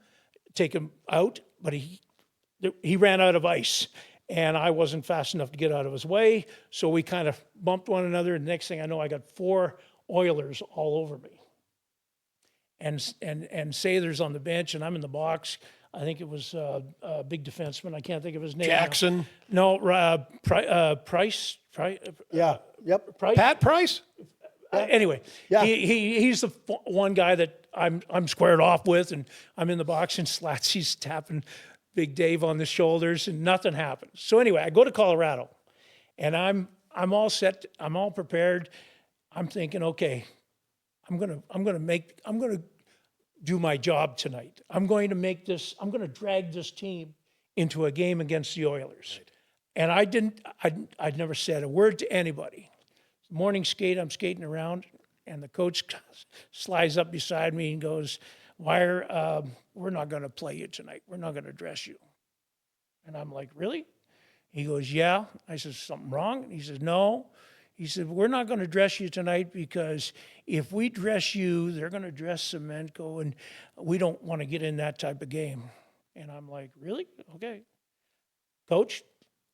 out, but he ran out of ice, and I wasn't fast enough to get out of his way, so we kind of bumped one another, and the next thing I know, I got 4 Oilers all over me. And Sather's on the bench, and I'm in the box. I think it was a big defenseman. I can't think of his name. Jackson. No, Price. Yeah. Yep. Price. Pat Price? Anyway, Yeah. he's the one guy that I'm squared off with, and I'm in the box, and Slatsy's tapping Big Dave on the shoulders, and nothing happens. So anyway, I go to Colorado, and I'm all set. I'm all prepared. I'm thinking, okay, I'm gonna do my job tonight. I'm going to drag this team into a game against the Oilers. Right. And I'd never said a word to anybody. Morning skate, I'm skating around, and the coach slides up beside me and goes, Wire, we're not going to play you tonight. We're not going to dress you. And I'm like, really? He goes, yeah. I said, something wrong? And he says, no. He said, we're not going to dress you tonight because if we dress you, they're going to dress Semenko, and we don't want to get in that type of game. And I'm like, really? Okay. Coach,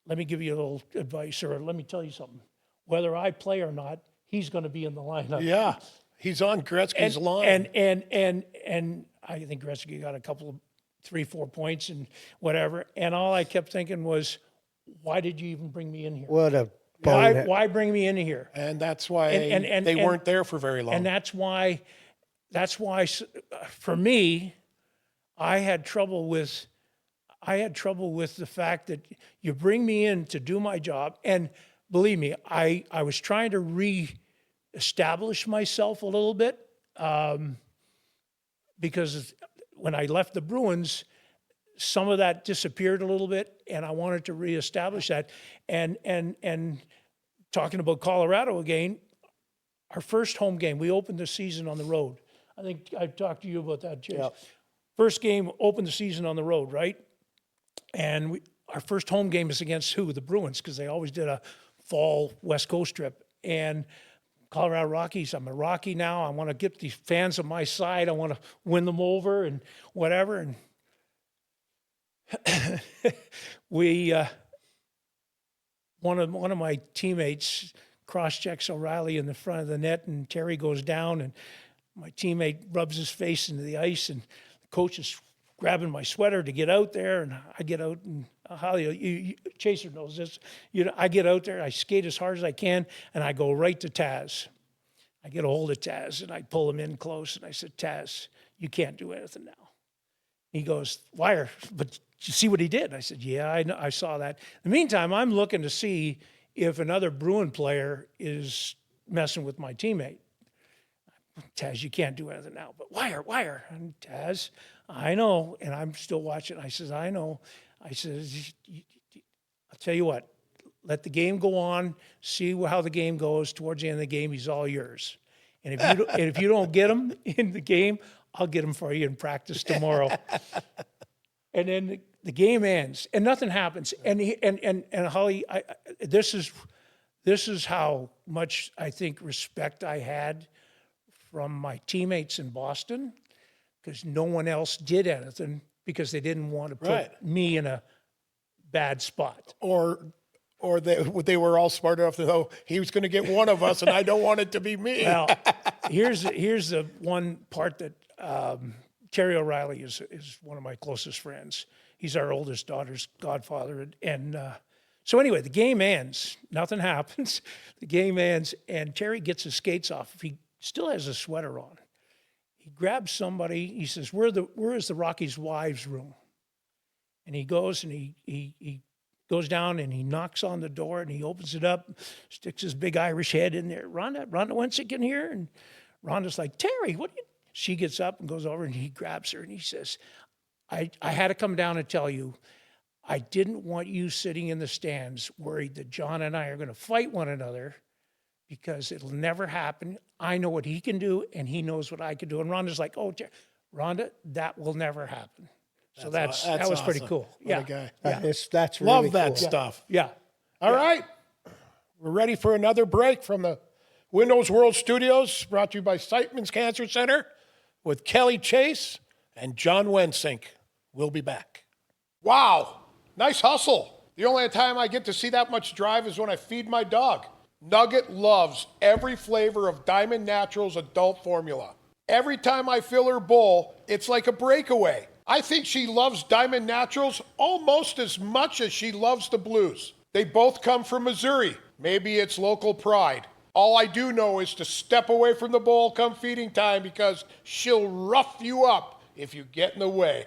let me give you a little advice, or let me tell you something. Whether I play or not, he's going to be in the lineup. Yeah, he's on Gretzky's line. And I think Gretzky got a couple of 3-4 points and whatever. And all I kept thinking was, why did you even bring me in here? What a bonehead. Why bring me in here? And that's why they weren't there for very long. And that's why for me, I had trouble with the fact that you bring me in to do my job. And believe me, I was trying to reestablish myself a little bit because when I left the Bruins, some of that disappeared a little bit, and I wanted to reestablish that. And talking about Colorado again, our first home game, we opened the season on the road. I think I talked to you about that, Chase. Yep. First game, opened the season on the road, right? And our first home game is against who? The Bruins, because they always did a fall West Coast trip. And Colorado Rockies, I'm a Rocky now. I want to get the fans on my side. I want to win them over and whatever. And one of my teammates cross-checks O'Reilly in the front of the net, and Terry goes down, and my teammate rubs his face into the ice, and the coach is grabbing my sweater to get out there, and I get out, and Hully, Chaser knows this. I get out there, I skate as hard as I can, and I go right to Taz. I get a hold of Taz, and I pull him in close, and I said, Taz, you can't do anything now. He goes, why? But you see what he did? I said, yeah, I know, I saw that. In the meantime, I'm looking to see if another Bruin player is messing with my teammate. Taz, you can't do anything now. But wire. And Taz, I know. And I'm still watching. I says, I know. I says, I'll tell you what, let the game go on, see how the game goes. Towards the end of the game, he's all yours. And if you don't get him in the game, I'll get him for you in practice tomorrow. And then the game ends, and nothing happens. And Hully, this is how much I think respect I had from my teammates in Boston, because no one else did anything because they didn't want to put me in a bad spot. Or they were all smart enough to know he was going to get one of us, and I don't want it to be me. Well, here's the one part that Terry O'Reilly is one of my closest friends. He's our oldest daughter's godfather. And so anyway, the game ends. Nothing happens. The game ends, and Terry gets his skates off. He still has a sweater on. He grabs somebody. He says, where is the Rockies' wives' room? And he goes and he goes down and he knocks on the door and he opens it up, sticks his big Irish head in there. Rhonda Wensink in here? And Rhonda's like, Terry, what? She gets up and goes over and he grabs her and he says, I had to come down and tell you, I didn't want you sitting in the stands worried that John and I are going to fight one another, because it'll never happen. I know what he can do and he knows what I can do. And Rhonda's like, oh, Rhonda, that will never happen. So that was awesome. pretty cool. What a guy. That's really Love that cool. stuff. Yeah. All right. We're ready for another break from the Windows World Studios, brought to you by Siteman Cancer Center with Kelly Chase and John Wensink. We'll be back. Wow. Nice hustle. The only time I get to see that much drive is when I feed my dog. Nugget loves every flavor of Diamond Naturals adult formula. Every time I fill her bowl, it's like a breakaway. I think she loves Diamond Naturals almost as much as she loves the Blues. They both come from Missouri. Maybe it's local pride. All I do know is to step away from the bowl come feeding time, because she'll rough you up if you get in the way.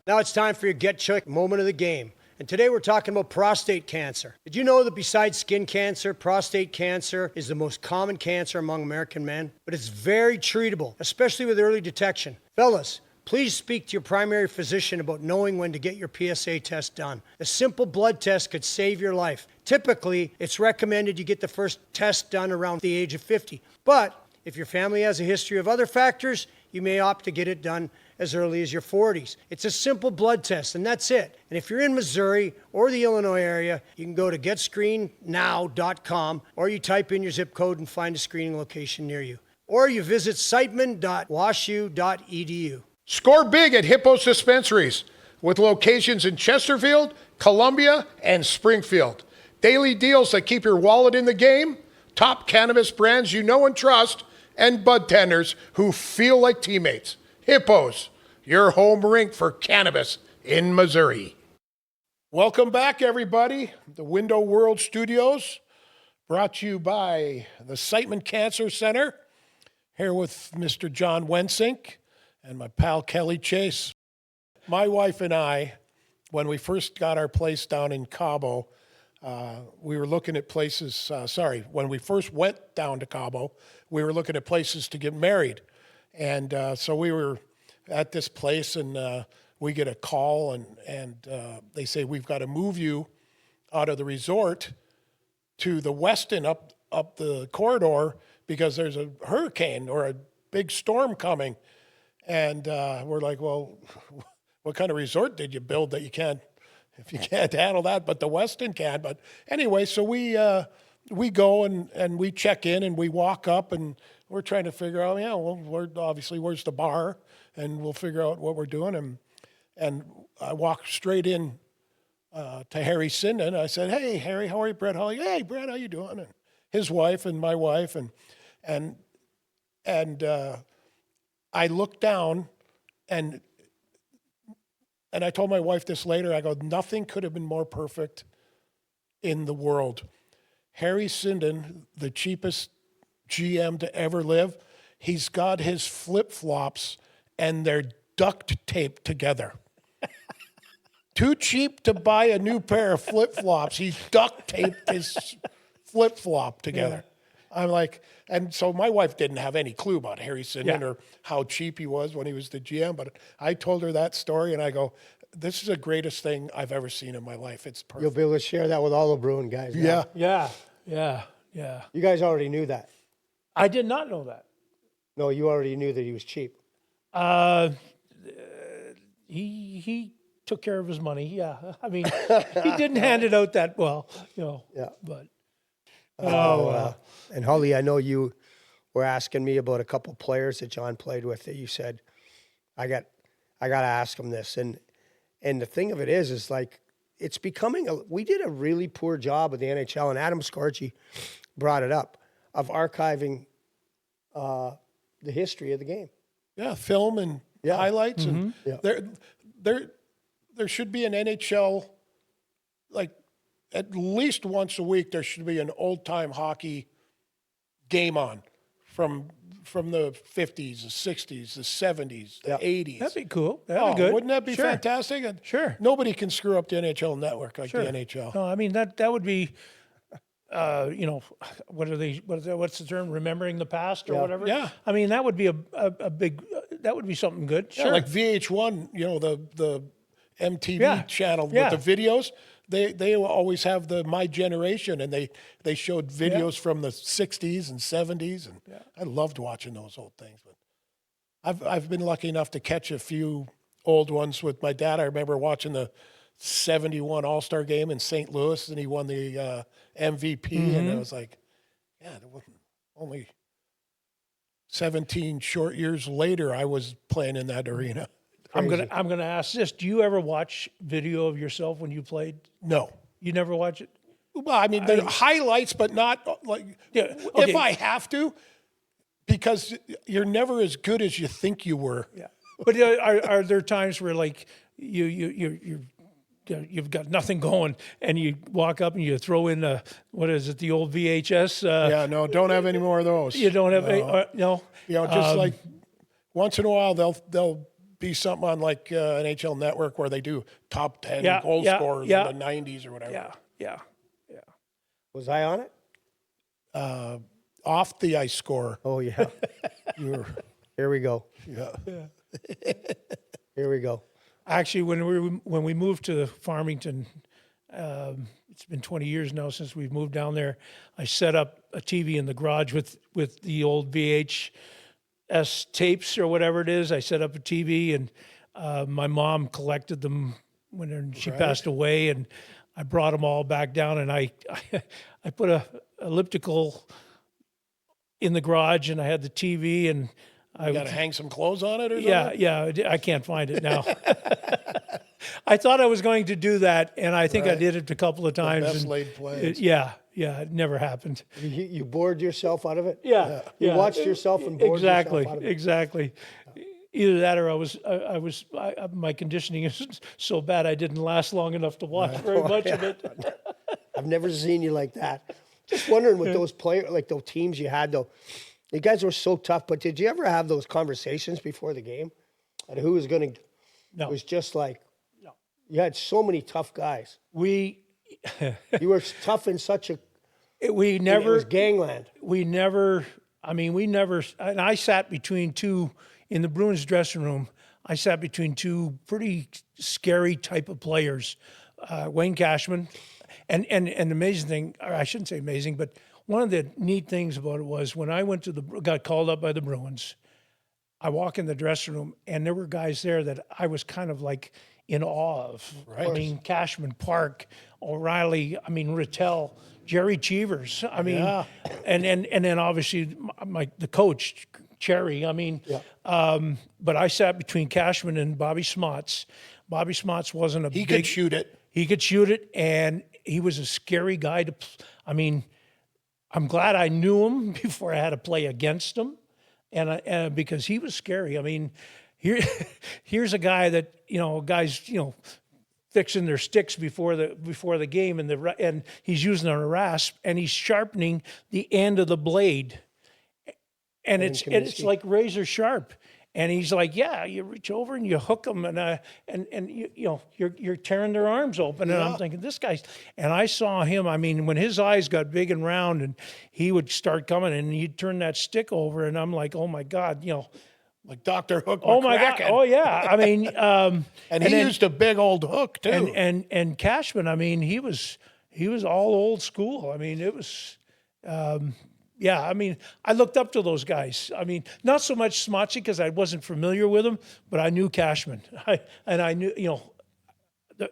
Now it's time for your Get Check moment of the game. And today we're talking about prostate cancer. Did you know that besides skin cancer, prostate cancer is the most common cancer among American men? But it's very treatable, especially with early detection. Fellas, please speak to your primary physician about knowing when to get your PSA test done. A simple blood test could save your life. Typically, it's recommended you get the first test done around the age of 50. But if your family has a history of other factors, you may opt to get it done as early as your 40s. It's a simple blood test, and that's it. And if you're in Missouri or the Illinois area, you can go to getscreenednow.com, or you type in your zip code and find a screening location near you. Or you visit siteman.washu.edu. Score big at Hippos Dispensaries with locations in Chesterfield, Columbia, and Springfield. Daily deals that keep your wallet in the game, top cannabis brands you know and trust, and bud tenders who feel like teammates. Hippos, your home rink for cannabis in Missouri. Welcome back, everybody. The Window World Studios, brought to you by the Siteman Cancer Center. Here with Mr. John Wensink and my pal Kelly Chase. My wife and I, when we first got our place down in Cabo, we were looking at places, when we first went down to Cabo, we were looking at places to get married. And so we were at this place, and we get a call, and they say, we've got to move you out of the resort to the Westin up the corridor because there's a hurricane or a big storm coming. And we're like, well, what kind of resort did you build that you can't handle that? But the Westin can. But anyway, so we go and we check in and we walk up and we're trying to figure out, where's the bar? And we'll figure out what we're doing. And I walk straight in to Harry Sinden. I said, hey, Harry, how are you, Brett Hully? Hey, Brett, how you doing? And his wife and my wife. And I looked down and I told my wife this later. I go, nothing could have been more perfect in the world. Harry Sinden, the cheapest GM to ever live, he's got his flip-flops and they're duct taped together. Too cheap to buy a new pair of flip-flops. He's duct taped his flip-flop together. Yeah. I'm like, and so my wife didn't have any clue about Harry Sinden or how cheap he was when he was the GM, but I told her that story and I go, this is the greatest thing I've ever seen in my life. It's perfect. You'll be able to share that with all the Bruin guys now. Yeah. You guys already knew that. I did not know that. No, you already knew that he was cheap. He took care of his money. Yeah. I mean, he didn't hand it out that well, Yeah. but. And Hully, I know you were asking me about a couple players that John played with that you said, I got to ask him this. And the thing of it is like, it's becoming we did a really poor job with the NHL, and Adam Scorgi brought it up, of archiving the history of the game. Yeah, film and highlights. And there should be an NHL, like, at least once a week, there should be an old-time hockey game on from the 50s, the 60s, the 70s, the 80s. That'd be cool. That'd be good. Wouldn't that be fantastic? And sure. Nobody can screw up the NHL network like the NHL. No, I mean, that would be, what's the term? Remembering the past or whatever? Yeah. I mean, that would be a big, that would be something good. Yeah, Sure. like VH1, the MTV channel with the videos. They always have the My Generation, and they showed videos from the 60s and 70s, and I loved watching those old things. But I've been lucky enough to catch a few old ones with my dad. I remember watching the 71 All-Star game in St. Louis, and he won the MVP, and I was like, there wasn't only 17 short years later I was playing in that arena. Crazy. I'm gonna ask this: do you ever watch video of yourself when you played? No. You never watch it? Well, I mean, the highlights, but not like if I have to, because you're never as good as you think you were. Yeah. But are there times where like you've got nothing going and you walk up and you throw in the old VHS? No, don't have any more of those. You don't have no. Just like once in a while they'll be something on like NHL Network where they do top 10 goal scorers in the 90s or whatever. Yeah. Was I on it? Off the ice score. Oh, yeah. Here we go. Yeah. Here we go. Actually, when we moved to Farmington, it's been 20 years now since we've moved down there. I set up a TV in the garage with the old VH tapes or whatever it is. I set up a TV, and my mom collected them when she passed away, and I brought them all back down, and I put a elliptical in the garage, and I had the TV, and You got to hang some clothes on it or something? yeah, I can't find it now. I thought I was going to do that, and I think I did it a couple of times. Best and laid plans. it never happened. You bored yourself out of it? Yeah. You watched yourself and bored yourself out of it? Exactly. Either that or my conditioning is so bad I didn't last long enough to watch very much of it. I've never seen you like that. Just wondering with those players, like those teams you had, though. You guys were so tough, but did you ever have those conversations before the game? And who was going to? No. It was just like, you had so many tough guys. You were tough in such a. It was gangland. We never, and I sat between two, in the Bruins dressing room, I sat between two pretty scary type of players, Wayne Cashman, and the amazing thing, or I shouldn't say amazing, but one of the neat things about it was when I got called up by the Bruins, I walk in the dressing room and there were guys there that I was kind of like in awe of. Right. I mean, Cashman, Park, O'Reilly, Rattel, Jerry Cheevers. And then obviously the coach, Cherry. But I sat between Cashman and Bobby Smots. Bobby Smots wasn't a He could shoot it. He could shoot it, and he was a scary guy to. I'm glad I knew him before I had to play against him, and because he was scary. Here's a guy that guys fixing their sticks before the game, and he's using a rasp, and he's sharpening the end of the blade, and it's like razor sharp. And he's like, yeah, you reach over and you hook them, and you're tearing their arms open. And I'm thinking, this guy's. And I saw him. When his eyes got big and round, and he would start coming, and he'd turn that stick over, and I'm like, oh my God, like Dr. Hook. Oh my God! Oh yeah! and he used a big old hook too. And Cashman, he was all old school. It was. I looked up to those guys. Not so much Smotsy because I wasn't familiar with him, but I knew Cashman. I knew,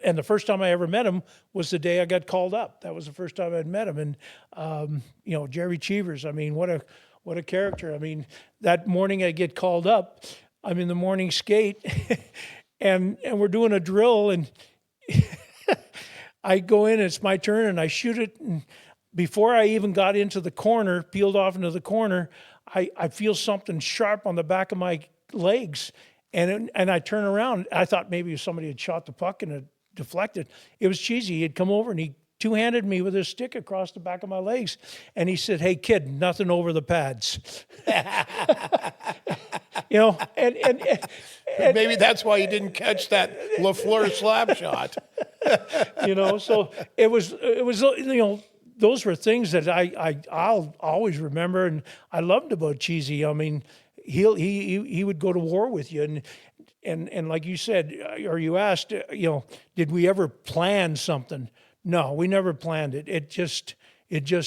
and the first time I ever met him was the day I got called up. That was the first time I'd met him. And, Jerry Cheevers, what a character. That morning I get called up, I'm in the morning skate and we're doing a drill, and I go in, it's my turn, and I shoot it, and before I even got into the corner, peeled off into the corner, I feel something sharp on the back of my legs, and I turn around. I thought maybe somebody had shot the puck and it deflected. It was Cheesy. He'd come over and he two-handed me with his stick across the back of my legs, and he said, "Hey kid, nothing over the pads." And maybe that's why you didn't catch that Lafleur slap shot. So it was those were things that I'll always remember, and I loved about Cheesy. He would go to war with you, and like you said, or you asked, did we ever plan something? No, we never planned it. It just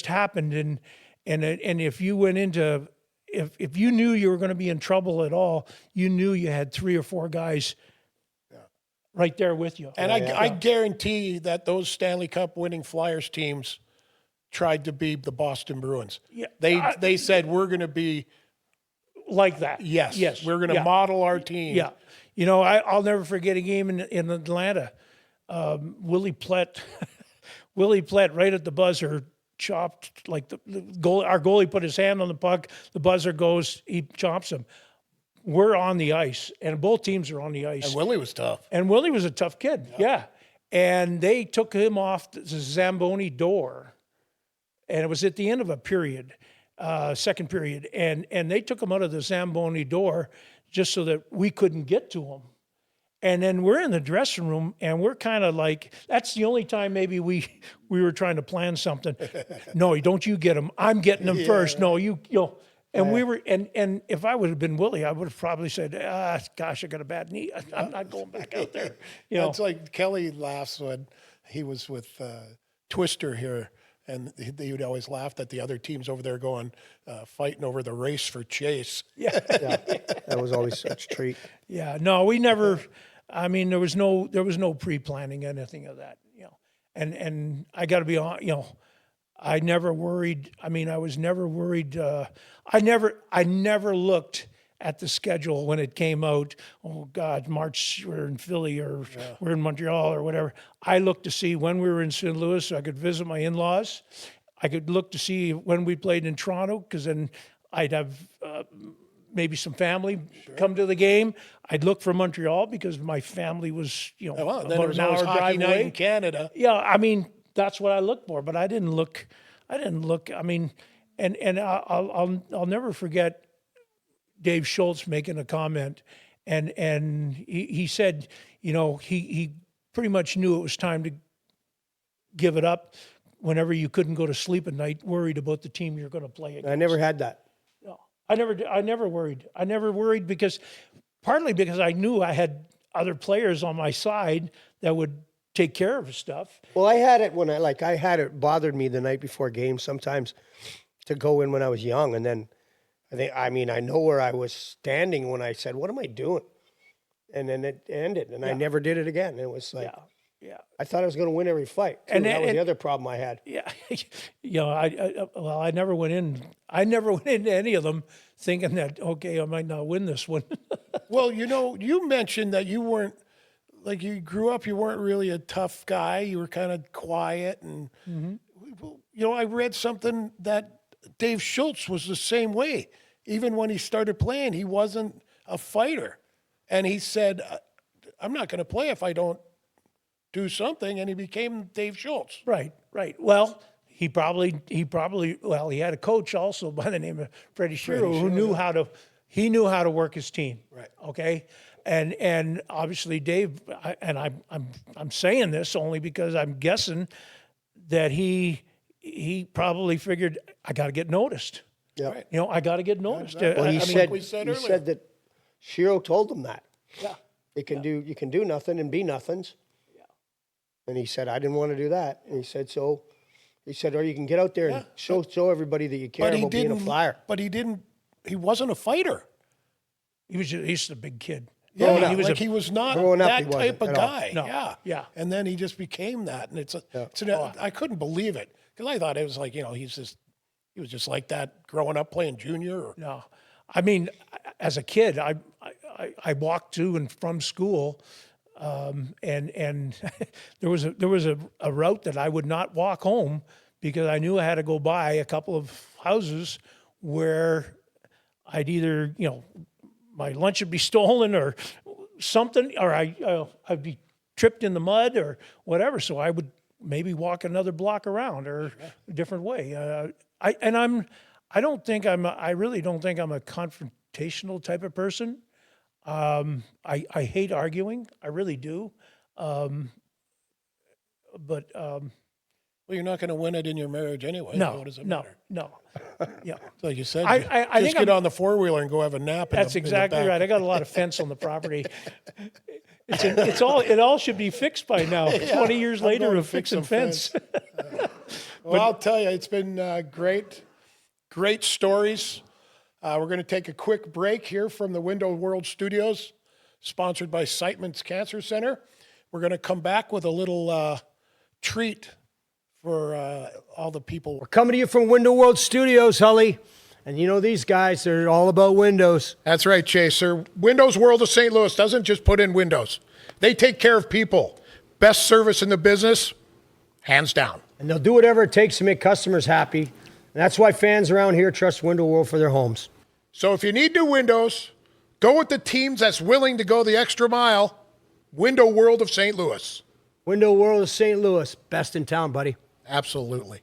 happened, and if you went into if you knew you were going to be in trouble at all, you knew you had 3 or 4 guys right there with you. And I guarantee that those Stanley Cup winning Flyers teams tried to be the Boston Bruins. Yeah, they said we're going to be like that. Yes. We're going to model our team. Yeah, I'll never forget a game in Atlanta. Willie Plett right at the buzzer chopped like the goal. Our goalie put his hand on the puck. The buzzer goes. He chops him. We're on the ice, and both teams are on the ice. And Willie was tough. And Willie was a tough kid. Yeah. And they took him off the Zamboni door. And it was at the end of a period, second period. And they took him out of the Zamboni door just so that we couldn't get to him. And then we're in the dressing room, and we're kind of like, that's the only time maybe we were trying to plan something. No, don't you get him. I'm getting him first. No, you know. And we were, and if I would have been Willie, I would have probably said, gosh, I got a bad knee. I'm not going back out there. It's like Kelly laughs when he was with Twister here. And he would always laugh at the other teams over there going, fighting over the race for Chase. Yeah. Yeah, that was always such a treat. Yeah, no, we never. I mean, there was no pre-planning anything of that, And I got to be honest, I never worried. I mean, I was never worried. I never looked at the schedule when it came out. Oh God, March we're in Philly or we're in Montreal or whatever. I looked to see when we were in St. Louis, so I could visit my in-laws. I could look to see when we played in Toronto, because then I'd have maybe some family come to the game. I'd look for Montreal because my family was, Well, then it about was an always hour hockey drive night away. in Canada. Yeah, I mean, that's what I looked for, but I didn't look. I mean, and I'll never forget Dave Schultz making a comment, and he said, he pretty much knew it was time to give it up whenever you couldn't go to sleep at night, worried about the team you're going to play against. I never had that. No, I never worried. I never worried partly because I knew I had other players on my side that would take care of stuff. Well, I had it when I had it bothered me the night before games sometimes to go in when I was young. And then I know where I was standing when I said, what am I doing? And then it ended and I never did it again. It was like, Yeah. I thought I was going to win every fight. And that was the other problem I had. Yeah. I never went in. I never went into any of them thinking that, okay, I might not win this one. Well, you mentioned that you weren't, like you grew up, you weren't really a tough guy. You were kind of quiet. And, I read something that Dave Schultz was the same way. Even when he started playing, he wasn't a fighter. And he said, I'm not going to play if I don't do something. And he became Dave Schultz. Right. Well, he had a coach also by the name of Freddie Shiro who knew how to work his team. Right. Okay. And obviously Dave, I'm saying this only because I'm guessing that he probably figured I got to get noticed. Yeah. Right. I got to get noticed. Well, he we said earlier. said that Shiro told him that. Yeah. You can do nothing and be nothings. Yeah. And he said, I didn't want to do that. And he said, or you can get out there and show everybody that you care about being a flyer. But he wasn't a fighter. He's just a big kid. Yeah, He he was not growing up, that he wasn't type of at all. guy. No. Yeah. And then he just became that. And I couldn't believe it because I thought it was like, he was just like that growing up playing junior. No, I mean, as a kid, I walked to and from school, and there was a route that I would not walk home because I knew I had to go by a couple of houses where I'd either my lunch would be stolen or something, or I'd be tripped in the mud or whatever. So I would maybe walk another block around or a different way. I really don't think I'm a confrontational type of person. I hate arguing. I really do. But Well, you're not going to win it in your marriage anyway. So no, what does it no, matter? no. Yeah, Like you said, I just think get I'm- on the four-wheeler and go have a nap. that's in the exactly back. right. I got a lot of fence on the property. It all should be fixed by now. 20 years I'm later going to of fix fixing some fence. Well, I'll tell you, it's been great stories. We're going to take a quick break here from the Window World Studios, sponsored by Siteman Cancer Center. We're going to come back with a little treat for all the people. We're coming to you from Window World Studios, Hully. And these guys, they're all about windows. That's right, Chaser. Windows World of St. Louis doesn't just put in windows. They take care of people. Best service in the business, hands down. And they'll do whatever it takes to make customers happy. And that's why fans around here trust Window World for their homes. So if you need new windows, go with the teams that's willing to go the extra mile. Window World of St. Louis. Window World of St. Louis, best in town, buddy. Absolutely.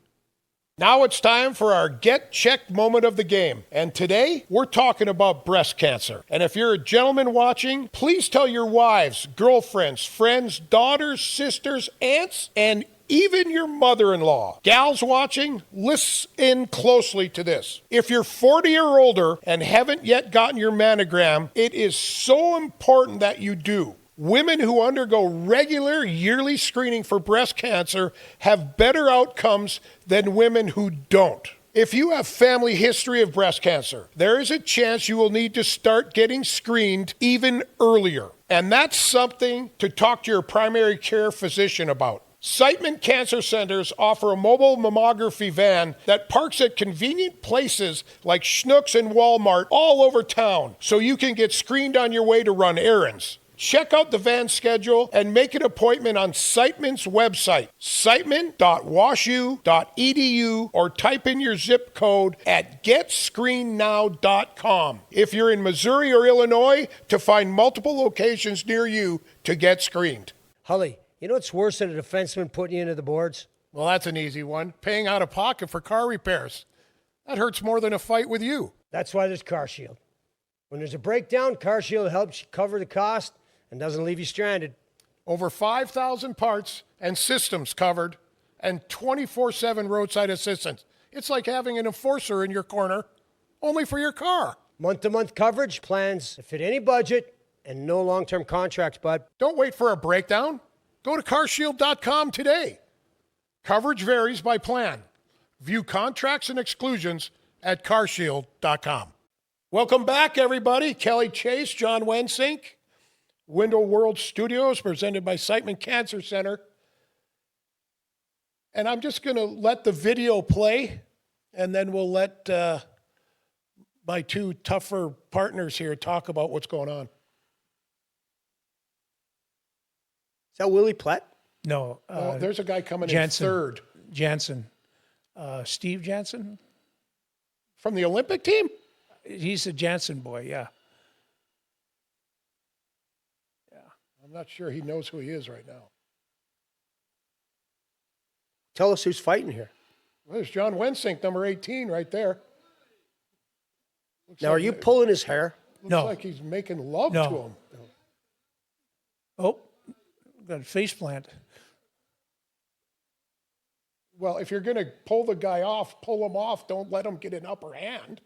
Now it's time for our Get Checked moment of the game. And today, we're talking about breast cancer. And if you're a gentleman watching, please tell your wives, girlfriends, friends, daughters, sisters, aunts, and even your mother-in-law. Gals watching, listen closely to this. If you're 40 or older and haven't yet gotten your mammogram, it is so important that you do. Women who undergo regular yearly screening for breast cancer have better outcomes than women who don't. If you have family history of breast cancer, there is a chance you will need to start getting screened even earlier. And that's something to talk to your primary care physician about. Siteman Cancer Centers offer a mobile mammography van that parks at convenient places like Schnucks and Walmart all over town, so you can get screened on your way to run errands. Check out the van schedule and make an appointment on Siteman's website, siteman.washu.edu, or type in your zip code at getscreenednow.com. If you're in Missouri or Illinois, to find multiple locations near you to get screened. Hully, you know what's worse than a defenseman putting you into the boards? Well, that's an easy one. Paying out of pocket for car repairs. That hurts more than a fight with you. That's why there's CarShield. When there's a breakdown, CarShield helps you cover the cost and doesn't leave you stranded. Over 5,000 parts and systems covered, and 24/7 roadside assistance. It's like having an enforcer in your corner, only for your car. Month-to-month coverage plans that fit any budget and no long-term contracts, bud. Don't wait for a breakdown. Go to carshield.com today. Coverage varies by plan. View contracts and exclusions at carshield.com. Welcome back, everybody. Kelly Chase, John Wensink. Window World Studios, presented by Siteman Cancer Center. And I'm just going to let the video play, and then we'll let my two tougher partners here talk about what's going on. Is that Willie Platt? No. There's a guy coming Jansen. in third. Jansen. Steve Jansen? From the Olympic team? He's a Jansen boy, yeah. I'm not sure he knows who he is right now. Tell us who's fighting here. Well, there's John Wensink, number 18, right there. Now, are you pulling his hair? Looks like he's making love to him. Oh, got a face plant. Well, if you're going to pull the guy off, pull him off. Don't let him get an upper hand.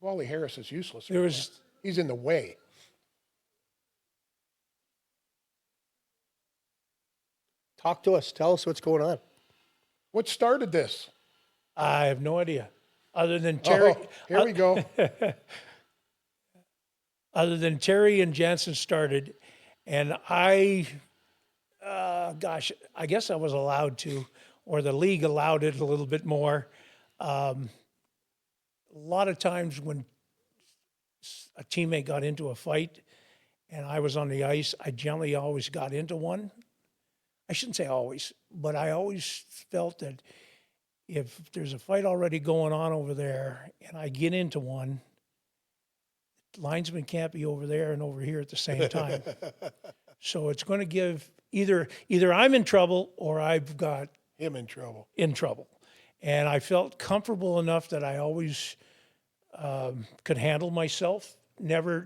Wally Harris is useless. He's in the way. Talk to us. Tell us what's going on. What started this? I have no idea. Other than Terry. Here we go. Other than Terry and Jansen started, and I guess I was allowed to, or the league allowed it a little bit more. A lot of times when a teammate got into a fight and I was on the ice, I generally always got into one. I shouldn't say always, but I always felt that if there's a fight already going on over there and I get into one, linesman can't be over there and over here at the same time. So it's going to give either I'm in trouble or I've got him in trouble. And I felt comfortable enough that I always could handle myself. Never,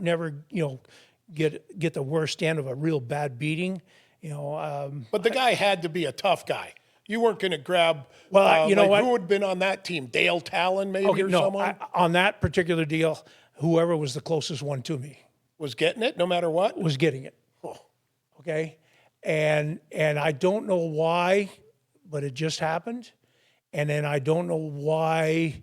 get the worst end of a real bad beating. But the guy had to be a tough guy. You weren't going to grab. Well, you know what? Who had been on that team? Dale Talon, maybe, or someone on that particular deal. Whoever was the closest one to me was getting it, no matter what. Was getting it. Oh. Okay, and I don't know why, but it just happened. And then I don't know why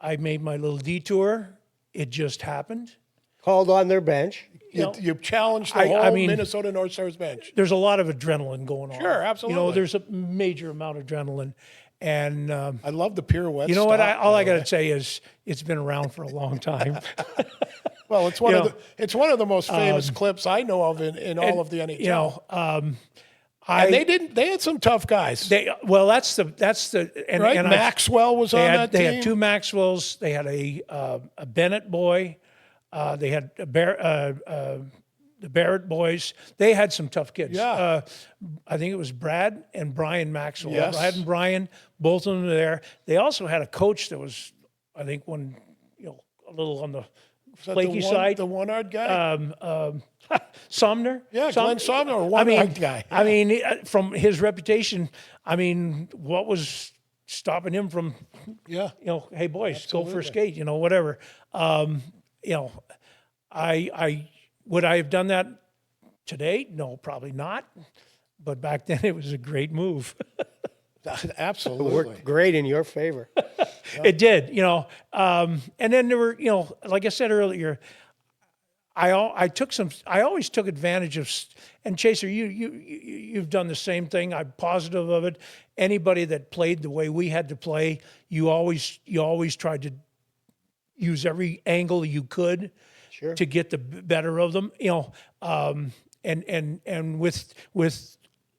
I made my little detour. It just happened. Called on their bench. You challenged the whole Minnesota North Stars bench. There's a lot of adrenaline going on. Sure, absolutely. There's a major amount of adrenaline. And I love the pirouette. You know what? All I got to say is it's been around for a long time. Well, it's one of the most famous clips I know of in all of the NHL. And they had some tough guys. That's the right. And Maxwell was on that team. They had two Maxwells. They had a Bennett boy. They had the Barrett boys. They had some tough kids. Yeah. I think it was Brad and Brian Maxwell. Yes. Brad and Brian, both of them were there. They also had a coach that was, I think, a little on the flaky side. The one-eyed guy? Sumner. Yeah, Glenn Sumner, one-eyed guy. Yeah. I mean, from his reputation, what was stopping him from, Yeah. hey boys, go for a skate, whatever. I would I have done that today? No, probably not. But back then it was a great move. Absolutely. Worked great in your favor. It did, and then there were, like I said earlier, I always took advantage of, and Chaser, you've done the same thing. I'm positive of it. Anybody that played the way we had to play, you always tried to use every angle you could to get the better of them. And with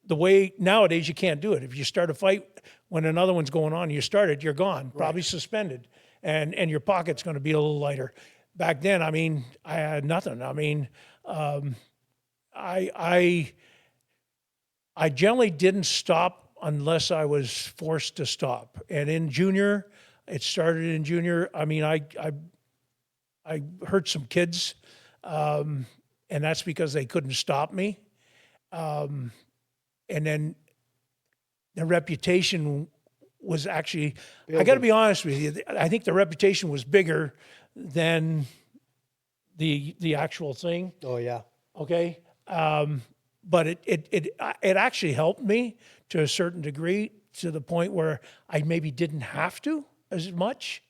the way nowadays you can't do it. If you start a fight when another one's going on, you start it, you're gone, probably suspended, and your pocket's going to be a little lighter. Back then, I had nothing. I generally didn't stop unless I was forced to stop. And in junior, it started in junior. I hurt some kids, and that's because they couldn't stop me. And then the reputation was actually, I got to be honest with you, I think the reputation was bigger than the actual thing. Oh yeah. Okay. But it actually helped me to a certain degree, to the point where I maybe didn't have to as much.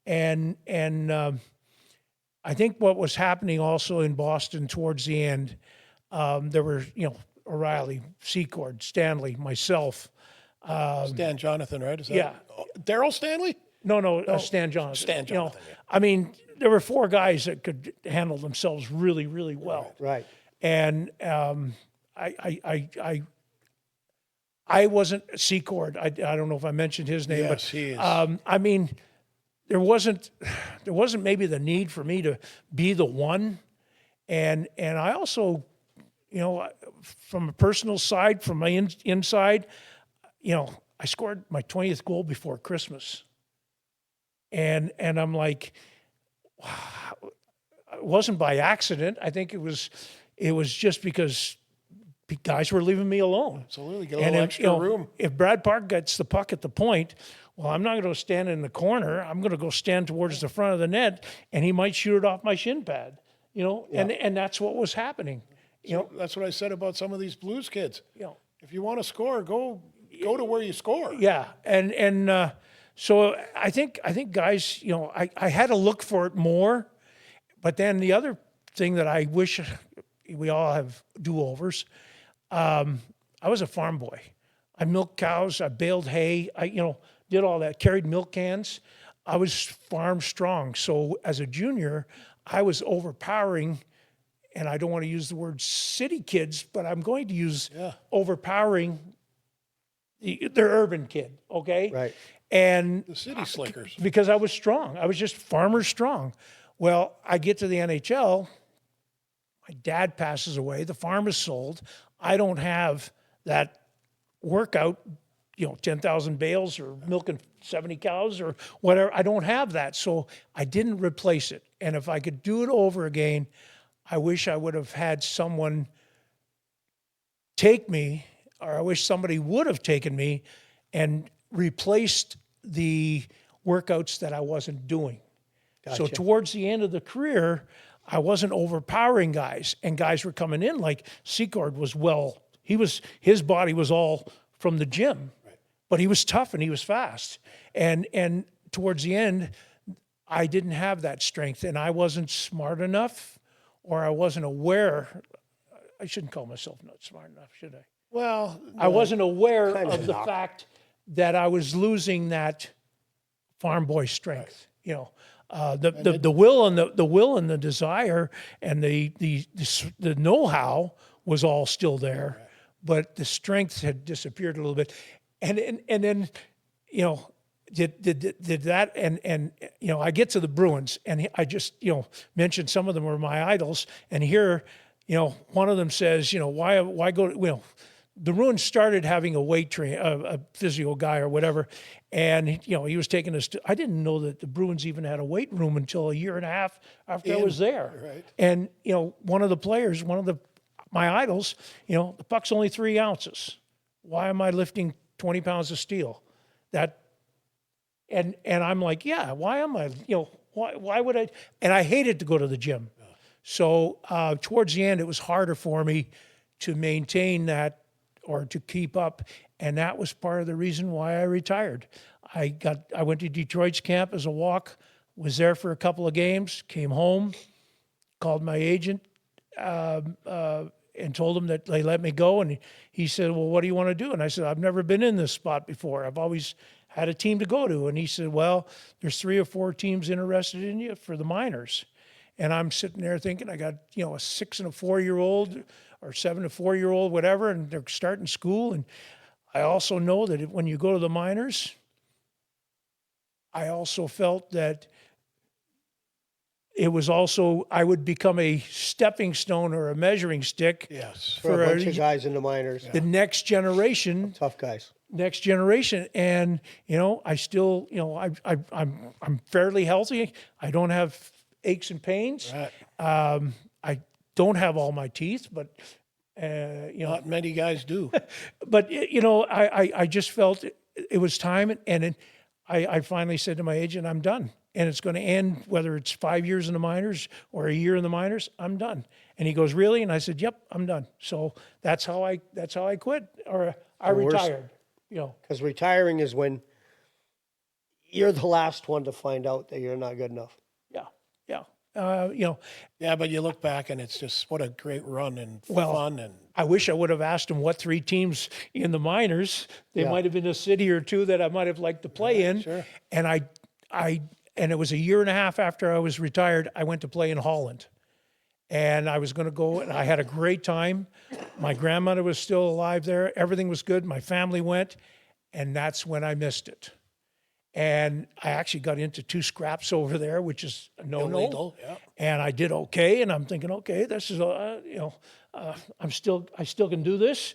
And I think what was happening also in Boston towards the end, there were, O'Reilly, Secord, Stanley, myself. Stan Jonathan, right? Is that, Yeah. Daryl Stanley? No, Stan Jonathan. Stan Jonathan, There were 4 guys that could handle themselves really, really well. Right. And I wasn't Secord. I don't know if I mentioned his name, Yes, he is. There wasn't maybe the need for me to be the one, and I also, from a personal side, from my inside, I scored my 20th goal before Christmas, and I'm like, wow, it wasn't by accident. I think it was just because guys were leaving me alone. Absolutely, get a little extra room. If Brad Park gets the puck at the point, well, I'm not going to stand in the corner. I'm going to go stand towards the front of the net, and he might shoot it off my shin pad. And that's what was happening. That's what I said about some of these Blues kids. Yeah. If you want to score, go to where you score. Yeah, and so I think guys, I had to look for it more. But then the other thing that I wish we all have do-overs. I was a farm boy. I milked cows. I baled hay. I did all that. Carried milk cans. I was farm strong. So as a junior, I was overpowering. And I don't want to use the word city kids, but I'm going to use overpowering the urban kid, okay? Right. And The city slickers. because I was strong. I was just farmer strong. Well, I get to the NHL. My dad passes away. The farm is sold. I don't have that workout, 10,000 bales or milking 70 cows or whatever. I don't have that. So I didn't replace it. And if I could do it over again, I wish I would have had someone take me, or I wish somebody would have taken me and replaced the workouts that I wasn't doing. So towards the end of the career, I wasn't overpowering guys, and guys were coming in like Secord was his body was all from the gym, but he was tough and he was fast. And towards the end, I didn't have that strength, and I wasn't smart enough, or I wasn't aware. I shouldn't call myself not smart enough, should I? Well, I wasn't aware of the fact that I was losing that farm boy strength. The will and the will and the desire and the know-how was all still there, but the strength had disappeared a little bit. And then did that, and I get to the Bruins, and I just mentioned some of them were my idols, and here one of them says why go the Bruins started having a weight train, a physio guy or whatever, and he was taking us to. I didn't know that the Bruins even had a weight room until a year and a half after I was there. Right. And one of the players, my idols, the puck's only 3 ounces. Why am I lifting 20 pounds of steel? That And I'm like, yeah, why am I, why would I? And I hated to go to the gym. So towards the end, it was harder for me to maintain that or to keep up. And that was part of the reason why I retired. I went to Detroit's camp as a walk, was there for a couple of games, came home, called my agent, and told him that they let me go. And he said, well, what do you want to do? And I said, I've never been in this spot before. I've always had a team to go to. And he said, well, there's 3 or 4 teams interested in you for the minors. And I'm sitting there thinking, I got, a 6 and a 4-year-old or 7 and a 4-year-old, whatever, and they're starting school. And I also know that when you go to the minors, I also felt that it was also, I would become a stepping stone or a measuring stick. Yes. For a bunch of guys in the minors. The next generation. Tough guys. Next generation. And, I still, I'm fairly healthy. I don't have aches and pains. Right. I don't have all my teeth, but, Not many guys do. but, I just felt it was time. And I finally said to my agent, I'm done. And it's going to end, whether it's 5 years in the minors or a year in the minors, I'm done. And he goes, really? And I said, yep, I'm done. So that's how I quit, or I retired. Because retiring is when you're the last one to find out that you're not good enough. Yeah. Yeah, but you look back and it's just what a great run and Well, fun. And I wish I would have asked him what 3 teams in the minors. There Yeah. might have been a city or 2 that I might have liked to play in. sure. And it was a year and a half after I was retired, I went to play in Holland. And I was going to go, and I had a great time. My grandmother was still alive there. Everything was good. My family went, and that's when I missed it. And I actually got into 2 scraps over there, which is a no-no. Illegal, yeah. And I did okay, and I'm thinking, okay, this is, I still can do this.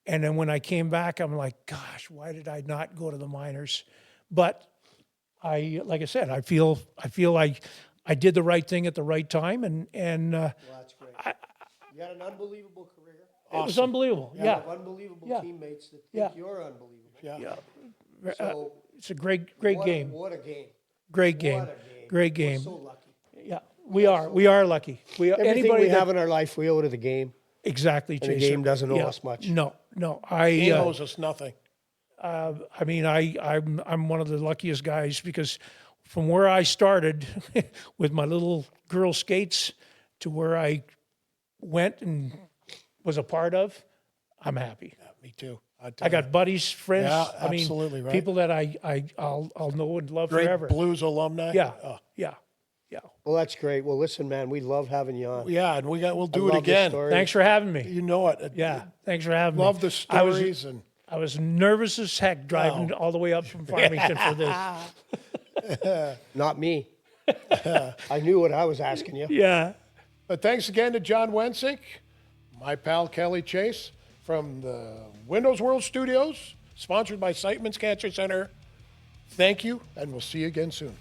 And then when I came back, I'm like, gosh, why did I not go to the minors? But like I said, I feel like I did the right thing at the right time, and Well, that's great. You got an unbelievable career. it was unbelievable. You Yeah, have unbelievable Yeah. teammates that think Yeah. you're unbelievable. Yeah. So it's a great game. What a game. Great game. What a game. Great We're game. so lucky. Yeah, we are lucky. Everything Anybody we that- have in our life, we owe to the game. exactly. And the Chaser. game doesn't owe Yeah. us much. No. He owes us nothing. I mean, I'm one of the luckiest guys because from where I started with my little girl skates to where I went and was a part of, I'm happy. Yeah, me too. I got buddies, friends. Yeah, I mean, absolutely right. people that I'll know and love Great forever. Blues alumni. Yeah, Oh, yeah. Well, that's great. Well, listen, man, we love having you on. yeah, and we'll do I it love this again. story. Thanks for having me. You know it. Yeah, thanks for having Love me. the stories and I was nervous as heck driving all the way up from Farmington for this. Not me. I knew what I was asking you. Yeah. But thanks again to John Wensink, my pal Kelly Chase from the Windows World Studios, sponsored by Siteman Cancer Center. Thank you, and we'll see you again soon.